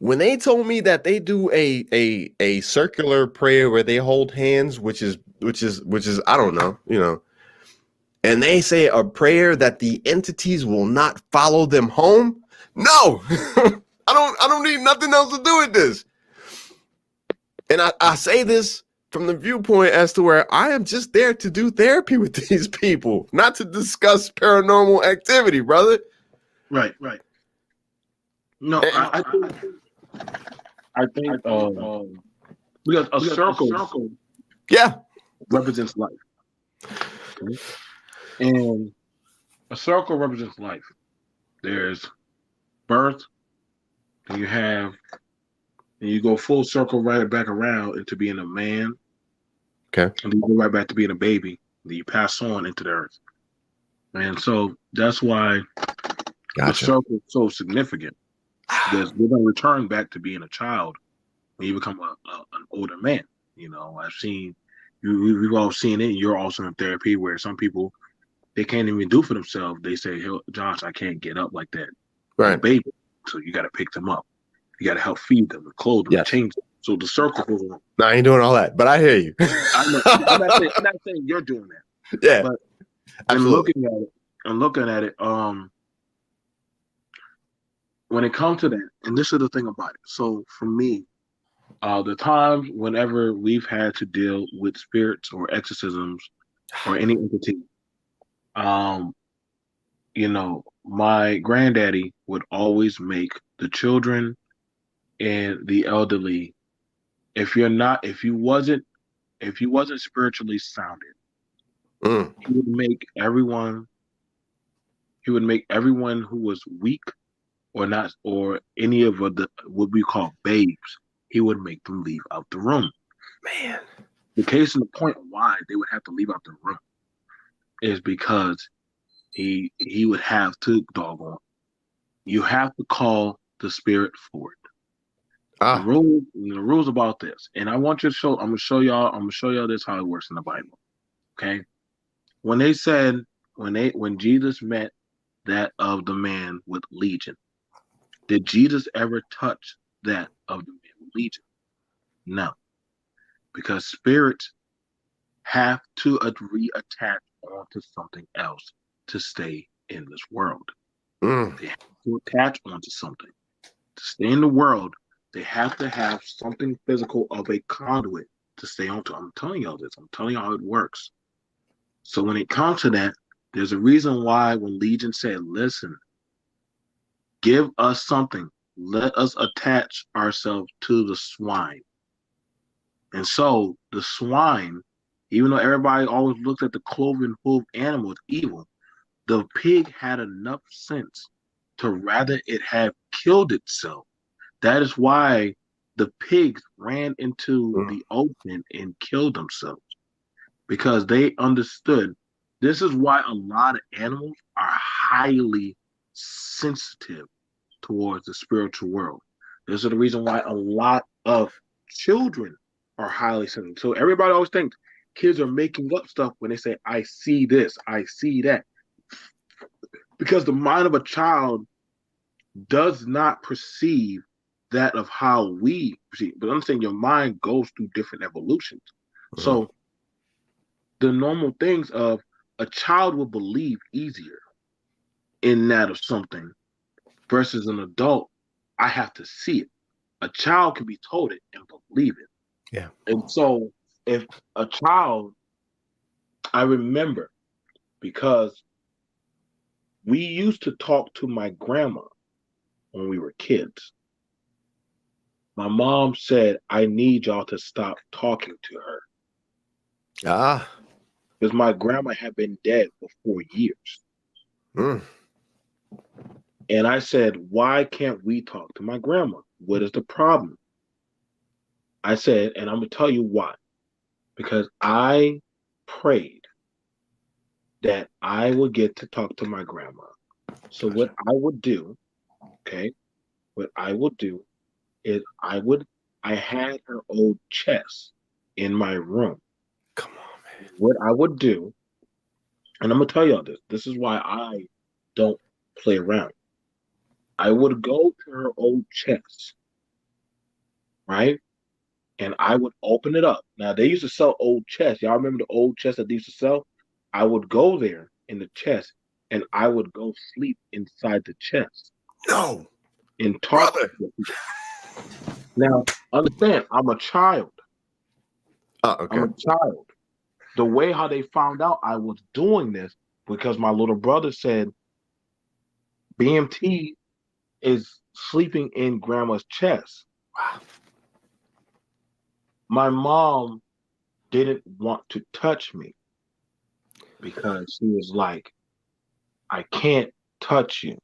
When they told me that they do a circular prayer where they hold hands, which is I don't know, and they say a prayer that the entities will not follow them home. No, I don't need nothing else to do with this. And I say this from the viewpoint as to where I am just there to do therapy with these people, not to discuss paranormal activity, brother. Right. No, I think because a circle yeah, represents life. Okay? And a circle represents life. There's birth, and you go full circle right back around into being a man. Okay. And then you go right back to being a baby. Then you pass on into the earth. And so that's why the circle is so significant. Because we're going to return back to being a child when you become an older man. I've seen, we've all seen it. You're also in therapy where some people, they can't even do for themselves. They say, hey, Josh, I can't get up like that. Right. Baby. So you got to pick them up. You got to help feed them and clothe them and change them. So the circle goes on. No, I ain't doing all that, but I hear you. I know. I'm not saying you're doing that. Yeah. But absolutely. I'm looking at it, when it comes to that, and this is the thing about it. So for me, the times whenever we've had to deal with spirits or exorcisms or any entity, my granddaddy would always make the children and the elderly, if you wasn't spiritually sounded, he would make everyone who was weak or not, or any of the what we call babes, he would make them leave out the room. Man. The case in the point why they would have to leave out the room is because he would have to doggone. You have to call the spirit forward. The rules about this, and I want you to show. I'm gonna show y'all this how it works in the Bible. Okay, when they said when Jesus met that of the man with legion, did Jesus ever touch that of the man with legion? No, because spirits have to reattach onto something else to stay in this world. They have to attach onto something to stay in the world. They have to have something physical of a conduit to stay onto. I'm telling y'all this. I'm telling y'all how it works. So when it comes to that, there's a reason why when Legion said, listen, give us something. Let us attach ourselves to the swine. And so the swine, even though everybody always looks at the cloven hoof animal as evil, the pig had enough sense to rather it have killed itself. That is why the pigs ran into the ocean and killed themselves, because they understood. This is why a lot of animals are highly sensitive towards the spiritual world. This is the reason why a lot of children are highly sensitive. So everybody always thinks kids are making up stuff when they say, I see this, I see that. Because the mind of a child does not perceive that of how we perceive. But understand your mind goes through different evolutions. So the normal things of a child will believe easier in that of something versus an adult. I have to see it. A child can be told it and believe it. Yeah. And so if a child, I remember, because we used to talk to my grandma when we were kids. My mom said, I need y'all to stop talking to her. Because my grandma had been dead for 4 years. And I said, why can't we talk to my grandma? What is the problem? I said, and I'm going to tell you why. Because I prayed that I would get to talk to my grandma. So what I would do, what I would do is I had her old chest in my room. Come on, man. What I would do, and I'm going to tell y'all this. This is why I don't play around. I would go to her old chest, right? And I would open it up. Now, they used to sell old chests. Y'all remember the old chests that they used to sell? I would go there in the chest, and I would go sleep inside the chest. No. And talk. Now, understand, I'm a child. Okay. I'm a child. The way how they found out I was doing this, because my little brother said, BMT is sleeping in grandma's chest. Wow. My mom didn't want to touch me because she was like, I can't touch you.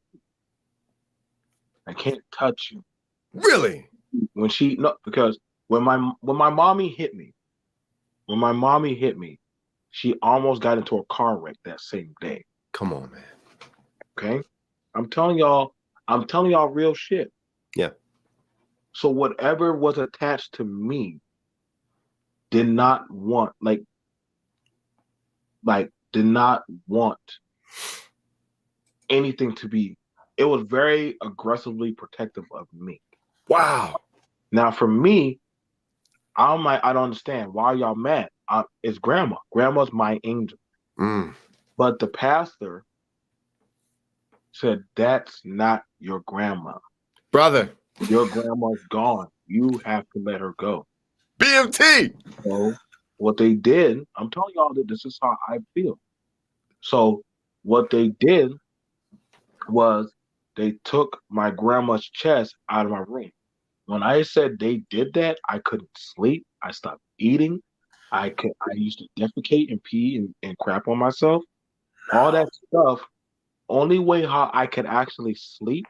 I can't touch you. Really? Because when my mommy hit me, she almost got into a car wreck that same day. Come on, man. Okay? I'm telling y'all real shit. Yeah. So whatever was attached to me did not want anything to be. It was very aggressively protective of me. Wow. Now for me, I don't understand why y'all mad. It's grandma. Grandma's my angel. But the pastor said, that's not your grandma. Brother. Your grandma's gone. You have to let her go. BMT. So what they did, I'm telling y'all that this is how I feel. So what they did was they took my grandma's chest out of my room. When I said they did that, I couldn't sleep. I stopped eating. I used to defecate and pee and crap on myself. All that stuff. Only way how I could actually sleep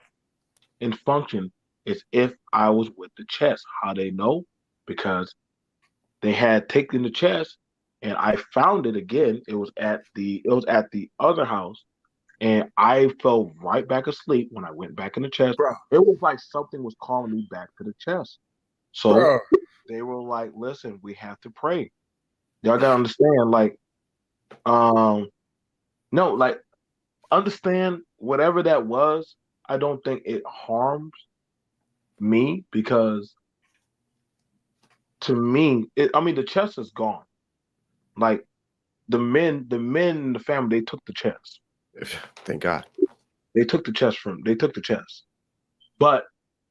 and function is if I was with the chest. How they know? Because they had taken the chest, and I found it again. It was at the other house, and I fell right back asleep when I went back in the chest. Bro, It was like something was calling me back to the chest. So bro. they were like, "Listen, we have to pray. Y'all gotta understand, like, no, like, understand whatever that was. I don't think it harms me because to me, I mean, the chest is gone. Like the men in the family, they took the chest. Thank God. They took the chest. But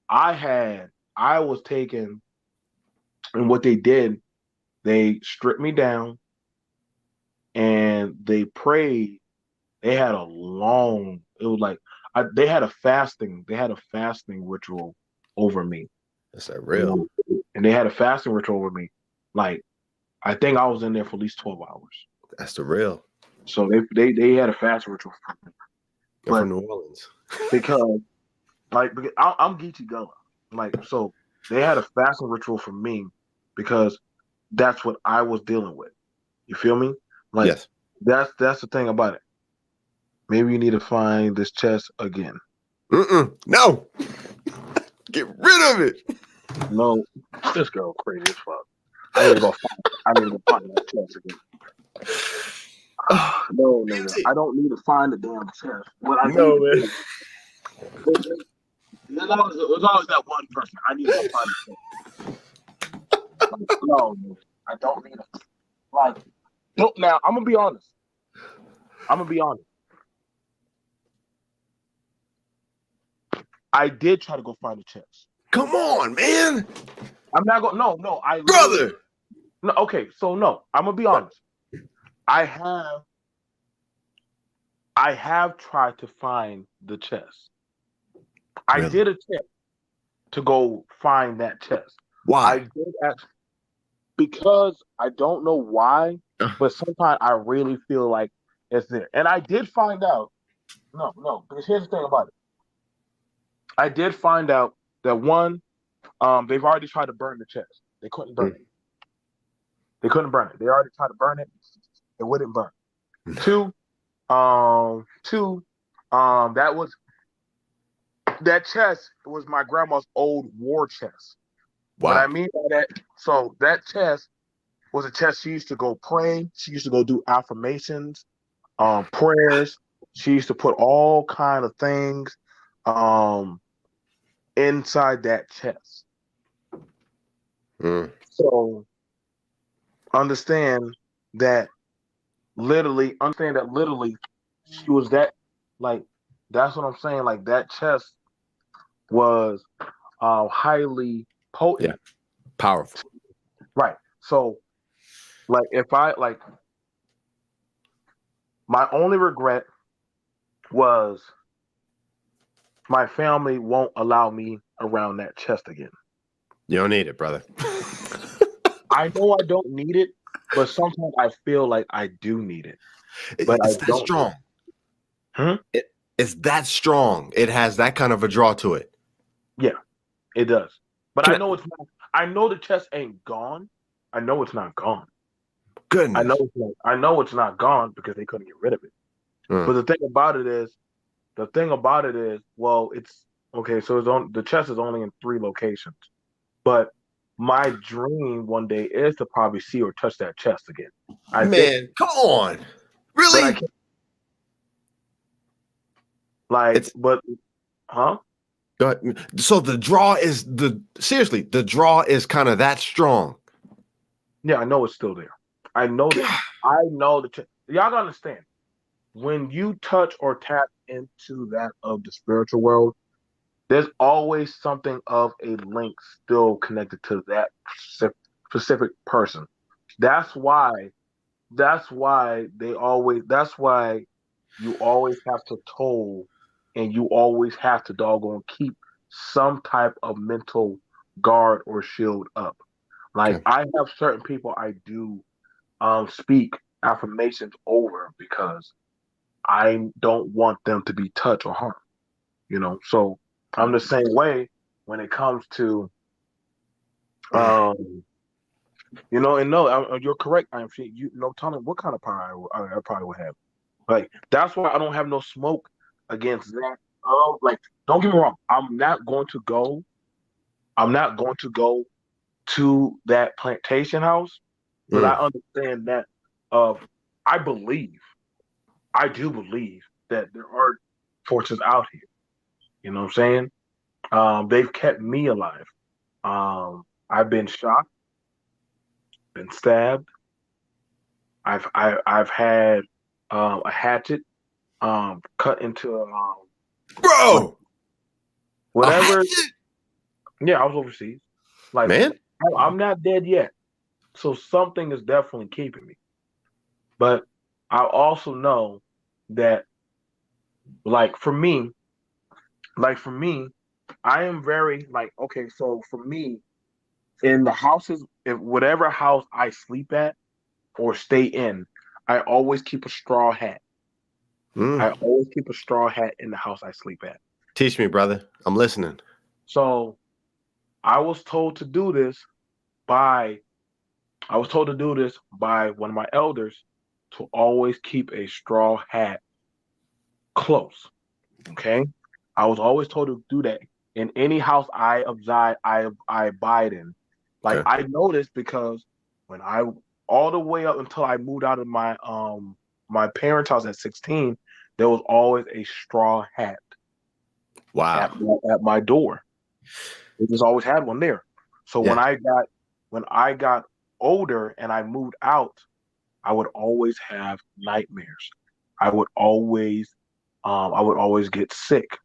I was taken, and what they did, they stripped me down and they prayed. They had a long, it was like, they had a fasting ritual over me, That's that you real. know, and they had a fasting ritual over me. Like, I think I was in there for at least 12 hours. That's the real. So they had a fasting ritual for me. You're But from New Orleans. because because I'm Geechee Gullah. Like, so they had a fasting ritual for me because that's what I was dealing with. You feel me? Like, Yes. that's the thing about it. Maybe you need to find this chest again. No. Get rid of it. No, this girl crazy as fuck. I need to go find that chest again. No, nigga. I don't need to find the damn chest. What I need No, to man. do there's always that one person. I need to go find the chest. Like, no, nigga. I don't need to. Like, don't, now I'm gonna be honest. I did try to go find the chest. Come on, man. I'm not going. No. I Brother. No. Okay. So no. I'm gonna be honest. I have tried to find the chest. I Really? did attempt to go find that chest. Why? I did because I don't know why, but sometimes I really feel like it's there. And I did find out. No. Because here's the thing about it. I did find out that one, they've already tried to burn the chest. They couldn't burn it. They couldn't burn it. They already tried to burn it. It wouldn't burn. Two, that chest was my grandma's old war chest. Wow. What I mean by that, so that chest was a chest she used to go pray. She used to go do affirmations, prayers. She used to put all kind of things inside that chest. So understand that literally she was that, like, that's what I'm saying. Like, that chest was highly potent. Yeah. Powerful. Right. So, like, if I like, my only regret was my family won't allow me around that chest again. You don't need it, brother. I know I don't need it, but sometimes I feel like I do need it. But It's I that don't. strong. Hmm? It's that strong. It has that kind of a draw to it. Yeah, it does. But Can I know it's not. I know the chest ain't gone. I know it's not gone. Goodness. I know it's not gone because they couldn't get rid of it. But the thing about it is, well, it's okay. So the chest is only in 3 locations. But my dream one day is to probably see or touch that chest again. Come on. Really? But I can't. Like, but, huh? Go ahead. So the draw is the draw is kind of that strong. Yeah, I know it's still there. I know that. I know that. Y'all gotta understand. When you touch or tap into that of the spiritual world, there's always something of a link still connected to that specific person. That's why. That's why you always have to toll, and you always have to doggone keep some type of mental guard or shield up. Like, Okay. I have certain people I do speak affirmations over because I don't want them to be touched or harmed. So I'm the same way when it comes to You know, and no, you're correct. I'm sure you no telling what kind of power I probably would have. Like that's why I don't have no smoke against that. Oh, like don't get me wrong. I'm not going to go. I'm not going to go to that plantation house, but I Mm, understand that. Uh, I believe, I do believe that there are forces out here. You know what I'm saying? They've kept me alive. I've been shot, been stabbed. I've had a hatchet cut into what bro, a whatever. hatchet, Yeah, I was overseas. Like man. I'm not dead yet, so something is definitely keeping me. But I also know that, like for me, I am very like okay. So for me, in the houses, if whatever house I sleep at or stay in, I always keep a straw hat. I Mm. always keep a straw hat in the house I sleep at. Teach me, brother. I'm listening. So I was told to do this by I was told to do this by one of my elders to always keep a straw hat close. Okay. I was always told to do that in any house I abide in. Like Okay. I noticed because when I all the way up until I moved out of my parents' house at 16, there was always a straw hat Wow. at my door. They just always had one there. So Yeah. when I got older and I moved out, I would always have nightmares. I would always I would always get sick.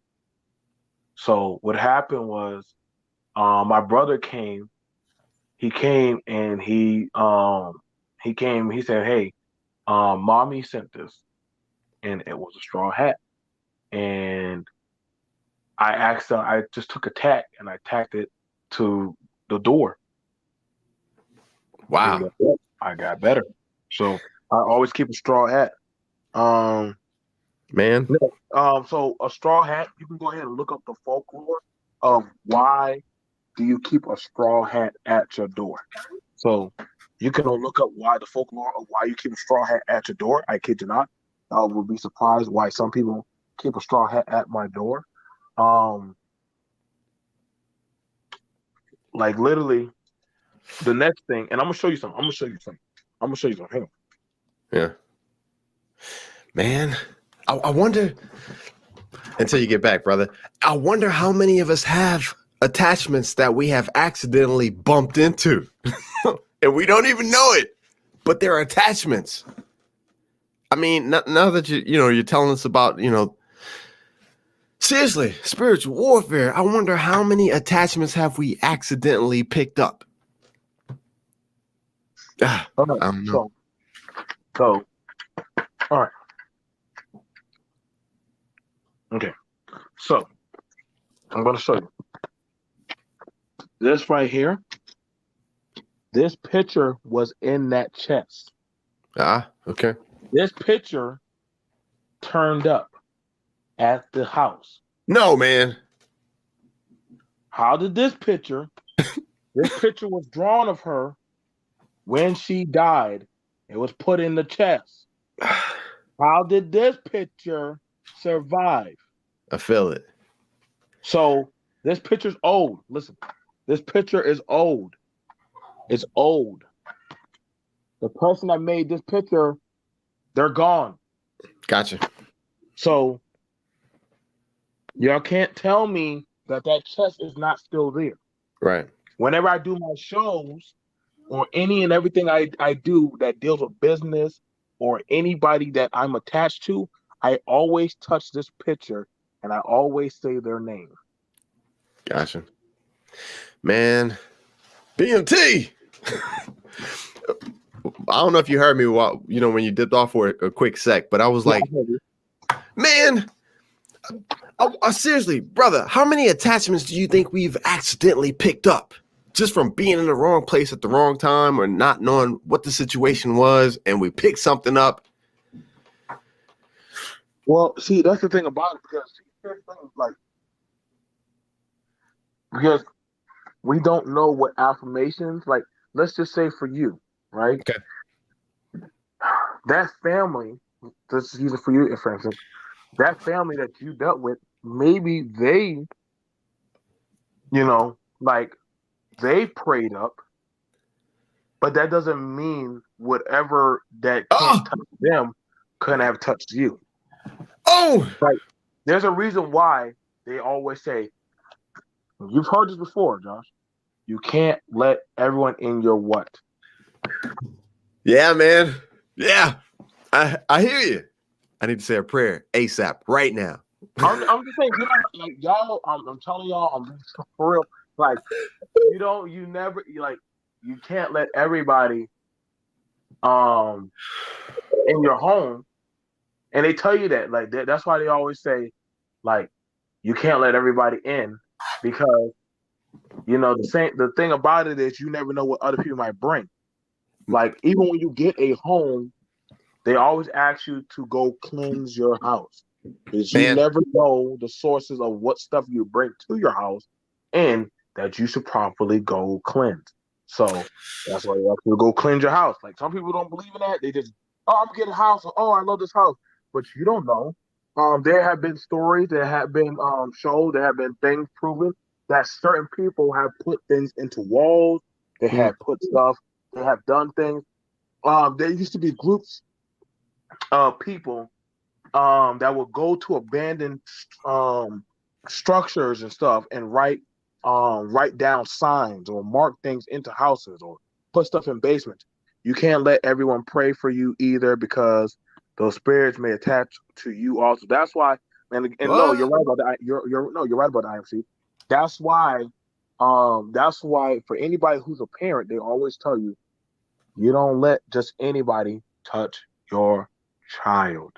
So what happened was my brother came. He came and he came. He said, "Hey, mommy sent this," and it was a straw hat. And I asked her. I just took a tack and I tacked it to the door. And Wow. guess what? I got better. So I always keep a straw hat. Um, Man. no, so a straw hat. You can go ahead and look up the folklore of why do you keep a straw hat at your door. So you can look up why the folklore of why you keep a straw hat at your door. I kid you not. I would be surprised why some people keep a straw hat at my door. Um, like literally the next thing, and I'm gonna show you something. I'm gonna show you something. I'm gonna show you something. Hang on. Yeah. Man. I wonder until you get back, brother. I wonder how many of us have attachments that we have accidentally bumped into and we don't even know it, but they're attachments. I mean, now that you're telling us about, seriously, spiritual warfare, I wonder how many attachments have we accidentally picked up? I All right. don't know. So all right. Okay. So I'm gonna show you this right here. This picture was in that chest. Okay. This picture turned up at the house. No, man. How did this picture? This picture was drawn of her when she died. It was put in the chest. How did this picture survive? I feel it. So this picture's old. Listen, this picture is old. It's old. The person that made this picture, they're gone. Gotcha. So y'all can't tell me that that chest is not still there. Right. Whenever I do my shows or any and everything I do that deals with business or anybody that I'm attached to, I always touch this picture and I always say their name. Gotcha. Man, BMT. I don't know if you heard me when you dipped off for a quick sec, but I was like, man, I seriously, brother, how many attachments do you think we've accidentally picked up just from being in the wrong place at the wrong time or not knowing what the situation was and we picked something up? Well, see, that's the thing about it because we don't know what affirmations like. let's just say for you, right? Okay. That family, let's use it for you, for instance, that family that you dealt with, maybe they, like they prayed up, but that doesn't mean whatever that can't Oh, touch them couldn't have touched you. oh, Like, there's a reason why they always say, you've heard this before, Josh. You can't let everyone in your what? yeah, man. Yeah, I hear you. I need to say a prayer ASAP right now. I'm just saying, like y'all. I'm telling y'all, I'm for real. Like you never, you can't let everybody in your home, and they tell you that, like that's why they always say, like, you can't let everybody in because the thing about it is you never know what other people might bring. Like, even when you get a home, they always ask you to go cleanse your house because you Man, never know the sources of what stuff you bring to your house, and that you should properly go cleanse. So that's why you have to go cleanse your house. Like, some people don't believe in that. They just, oh, I'm getting a house. Oh, I love this house. But you don't know. There have been stories, there have been shows, there have been things proven that certain people have put things into walls. They have put stuff. They have done things. There used to be groups of people that would go to abandoned structures and stuff and write down signs or mark things into houses or put stuff in basements. You can't let everyone pray for you either because those spirits may attach to you also. That's why, and no, you're what? right about that. You're right about the IMC. That's why, for anybody who's a parent, they always tell you, you don't let just anybody touch your child.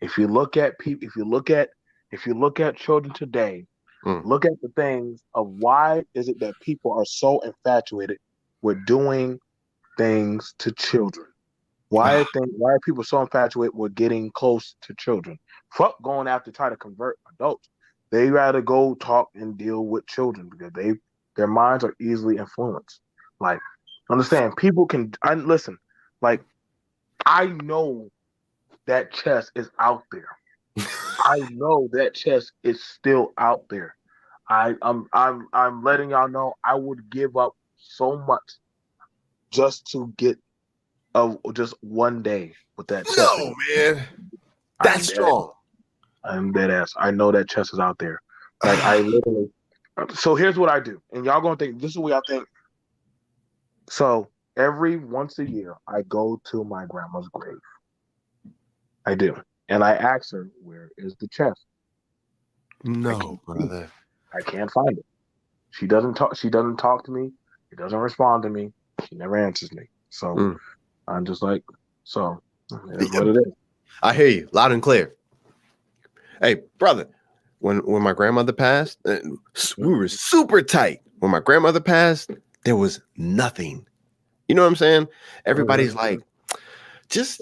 If you look at people, if you look at children today, Mm. look at the things of why is it that people are so infatuated with doing things to children? Why are people so infatuated with getting close to children? Fuck going after try to convert adults. They rather go talk and deal with children because their minds are easily influenced. Like, understand, people can listen, like, I know that chess is out there. I know that chess is still out there. I'm letting y'all know I would give up so much just to get just one day with that chess. No, man. I'm That's dead. strong. I'm dead ass. I know that chess is out there. Like, I literally. So here's what I do, and y'all gonna think this is what y'all think. So every once a year, I go to my grandma's grave. I do, and I ask her, "Where is the chess?" No, brother. I can't find it. She doesn't talk. She doesn't talk to me. She doesn't respond to me. She never answers me. So I'm just like, so that's what it is. I hear you loud and clear. Hey, brother, when my grandmother passed, we were super tight. When my grandmother passed, there was nothing. You know what I'm saying? Everybody's like, just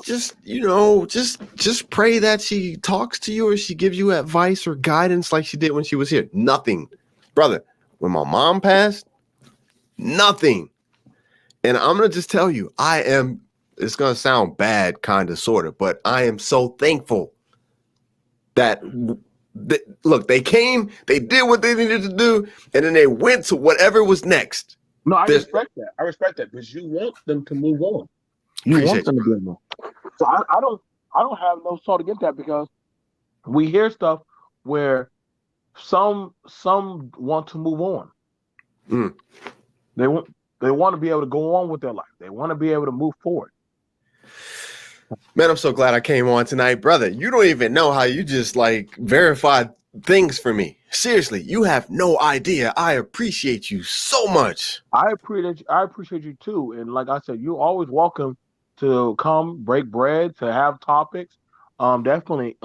pray that she talks to you or she gives you advice or guidance like she did when she was here. Nothing, brother. When my mom passed, nothing. And I'm gonna just tell you, it's gonna sound bad, kind of, sort of, but I am so thankful that look, they came, they did what they needed to do, and then they went to whatever was next. No, I respect that. I respect that because you want them to move on. You want them to be able. So I don't have no sort against that because we hear stuff where some want to move on. They want to be able to go on with their life. They want to be able to move forward. Man, I'm so glad I came on tonight, brother. You don't even know how you just like verified things for me. Seriously, you have no idea. I appreciate you so much. I appreciate you too. And like I said, you're always welcome to come break bread, to have topics. Definitely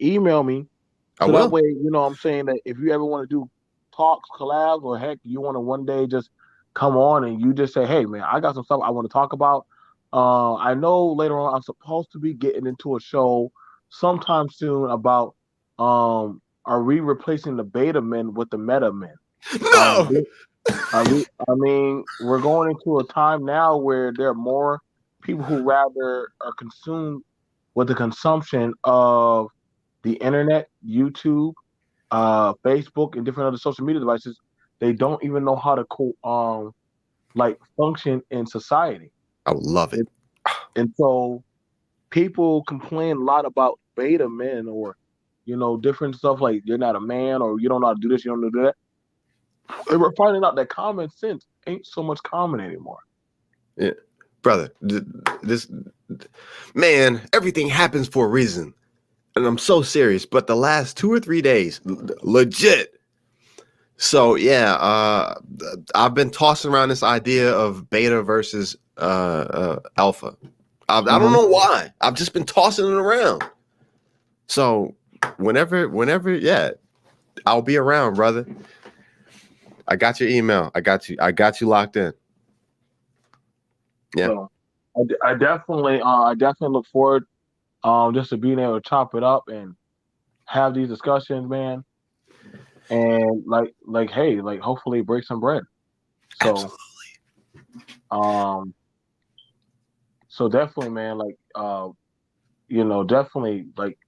email me. So that way, I'm saying that if you ever want to do talks, collabs, or heck, you want to one day just come on and you just say, hey man, I got some stuff I want to talk about. I know later on I'm supposed to be getting into a show sometime soon about are we replacing the beta men with the meta men? No. I mean, we're going into a time now where there are more people who rather are consumed with the consumption of the internet, YouTube, Facebook, and different other social media devices. They don't even know how to like function in society. I would love it. And, and so people complain a lot about beta men or, different stuff like you're not a man or you don't know how to do this, you don't know how to do that. And we're finding out that common sense ain't so much common anymore. Yeah. Brother, this man, everything happens for a reason. And I'm so serious, but the last 2 or 3 days, legit. So yeah, I've been tossing around this idea of beta versus alpha. I don't know why. I've just been tossing it around. So whenever, yeah, I'll be around, brother. I got your email. I got you locked in. Yeah. So I definitely look forward just to being able to chop it up and have these discussions, man. And hey, like hopefully break some bread. So Absolutely. so definitely, man, definitely like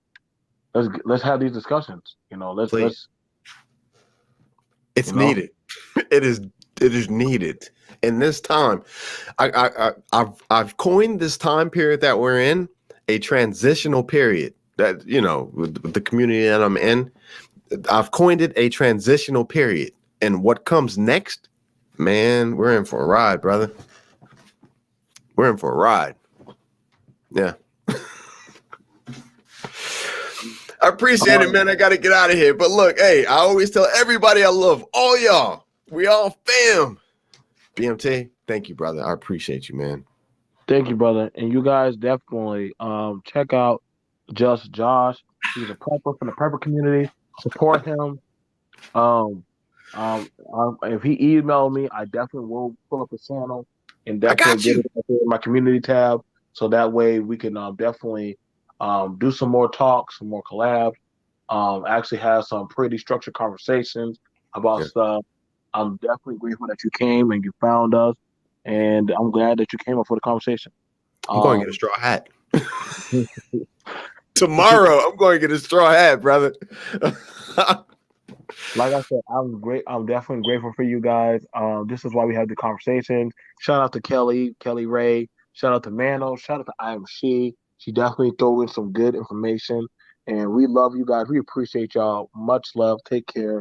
let's have these discussions. Let's It's needed. It is needed. In this time, I've coined this time period that we're in a transitional period. That with the community that I'm in, I've coined it a transitional period. And what comes next, man, we're in for a ride, brother. We're in for a ride. Yeah. I appreciate it, man. I got to get out of here. But look, hey, I always tell everybody I love all y'all. We all fam. BMT, thank you, brother. I appreciate you, man. Thank you, brother. And you guys definitely check out Just Josh. He's a prepper from the prepper community. Support him. If he emailed me, I definitely will pull up his channel and definitely get it in my community tab. So that way we can definitely do some more talks, some more collabs, actually have some pretty structured conversations about stuff. I'm definitely grateful that you came and you found us, and I'm glad that you came up for the conversation. I'm going to get a straw hat. Tomorrow, I'm going to get a straw hat, brother. Like I said, I'm definitely grateful for you guys. This is why we have the conversations. Shout out to Kelly Ray. Shout out to Mano. Shout out to I Am She. She definitely threw in some good information. And we love you guys. We appreciate y'all. Much love. Take care.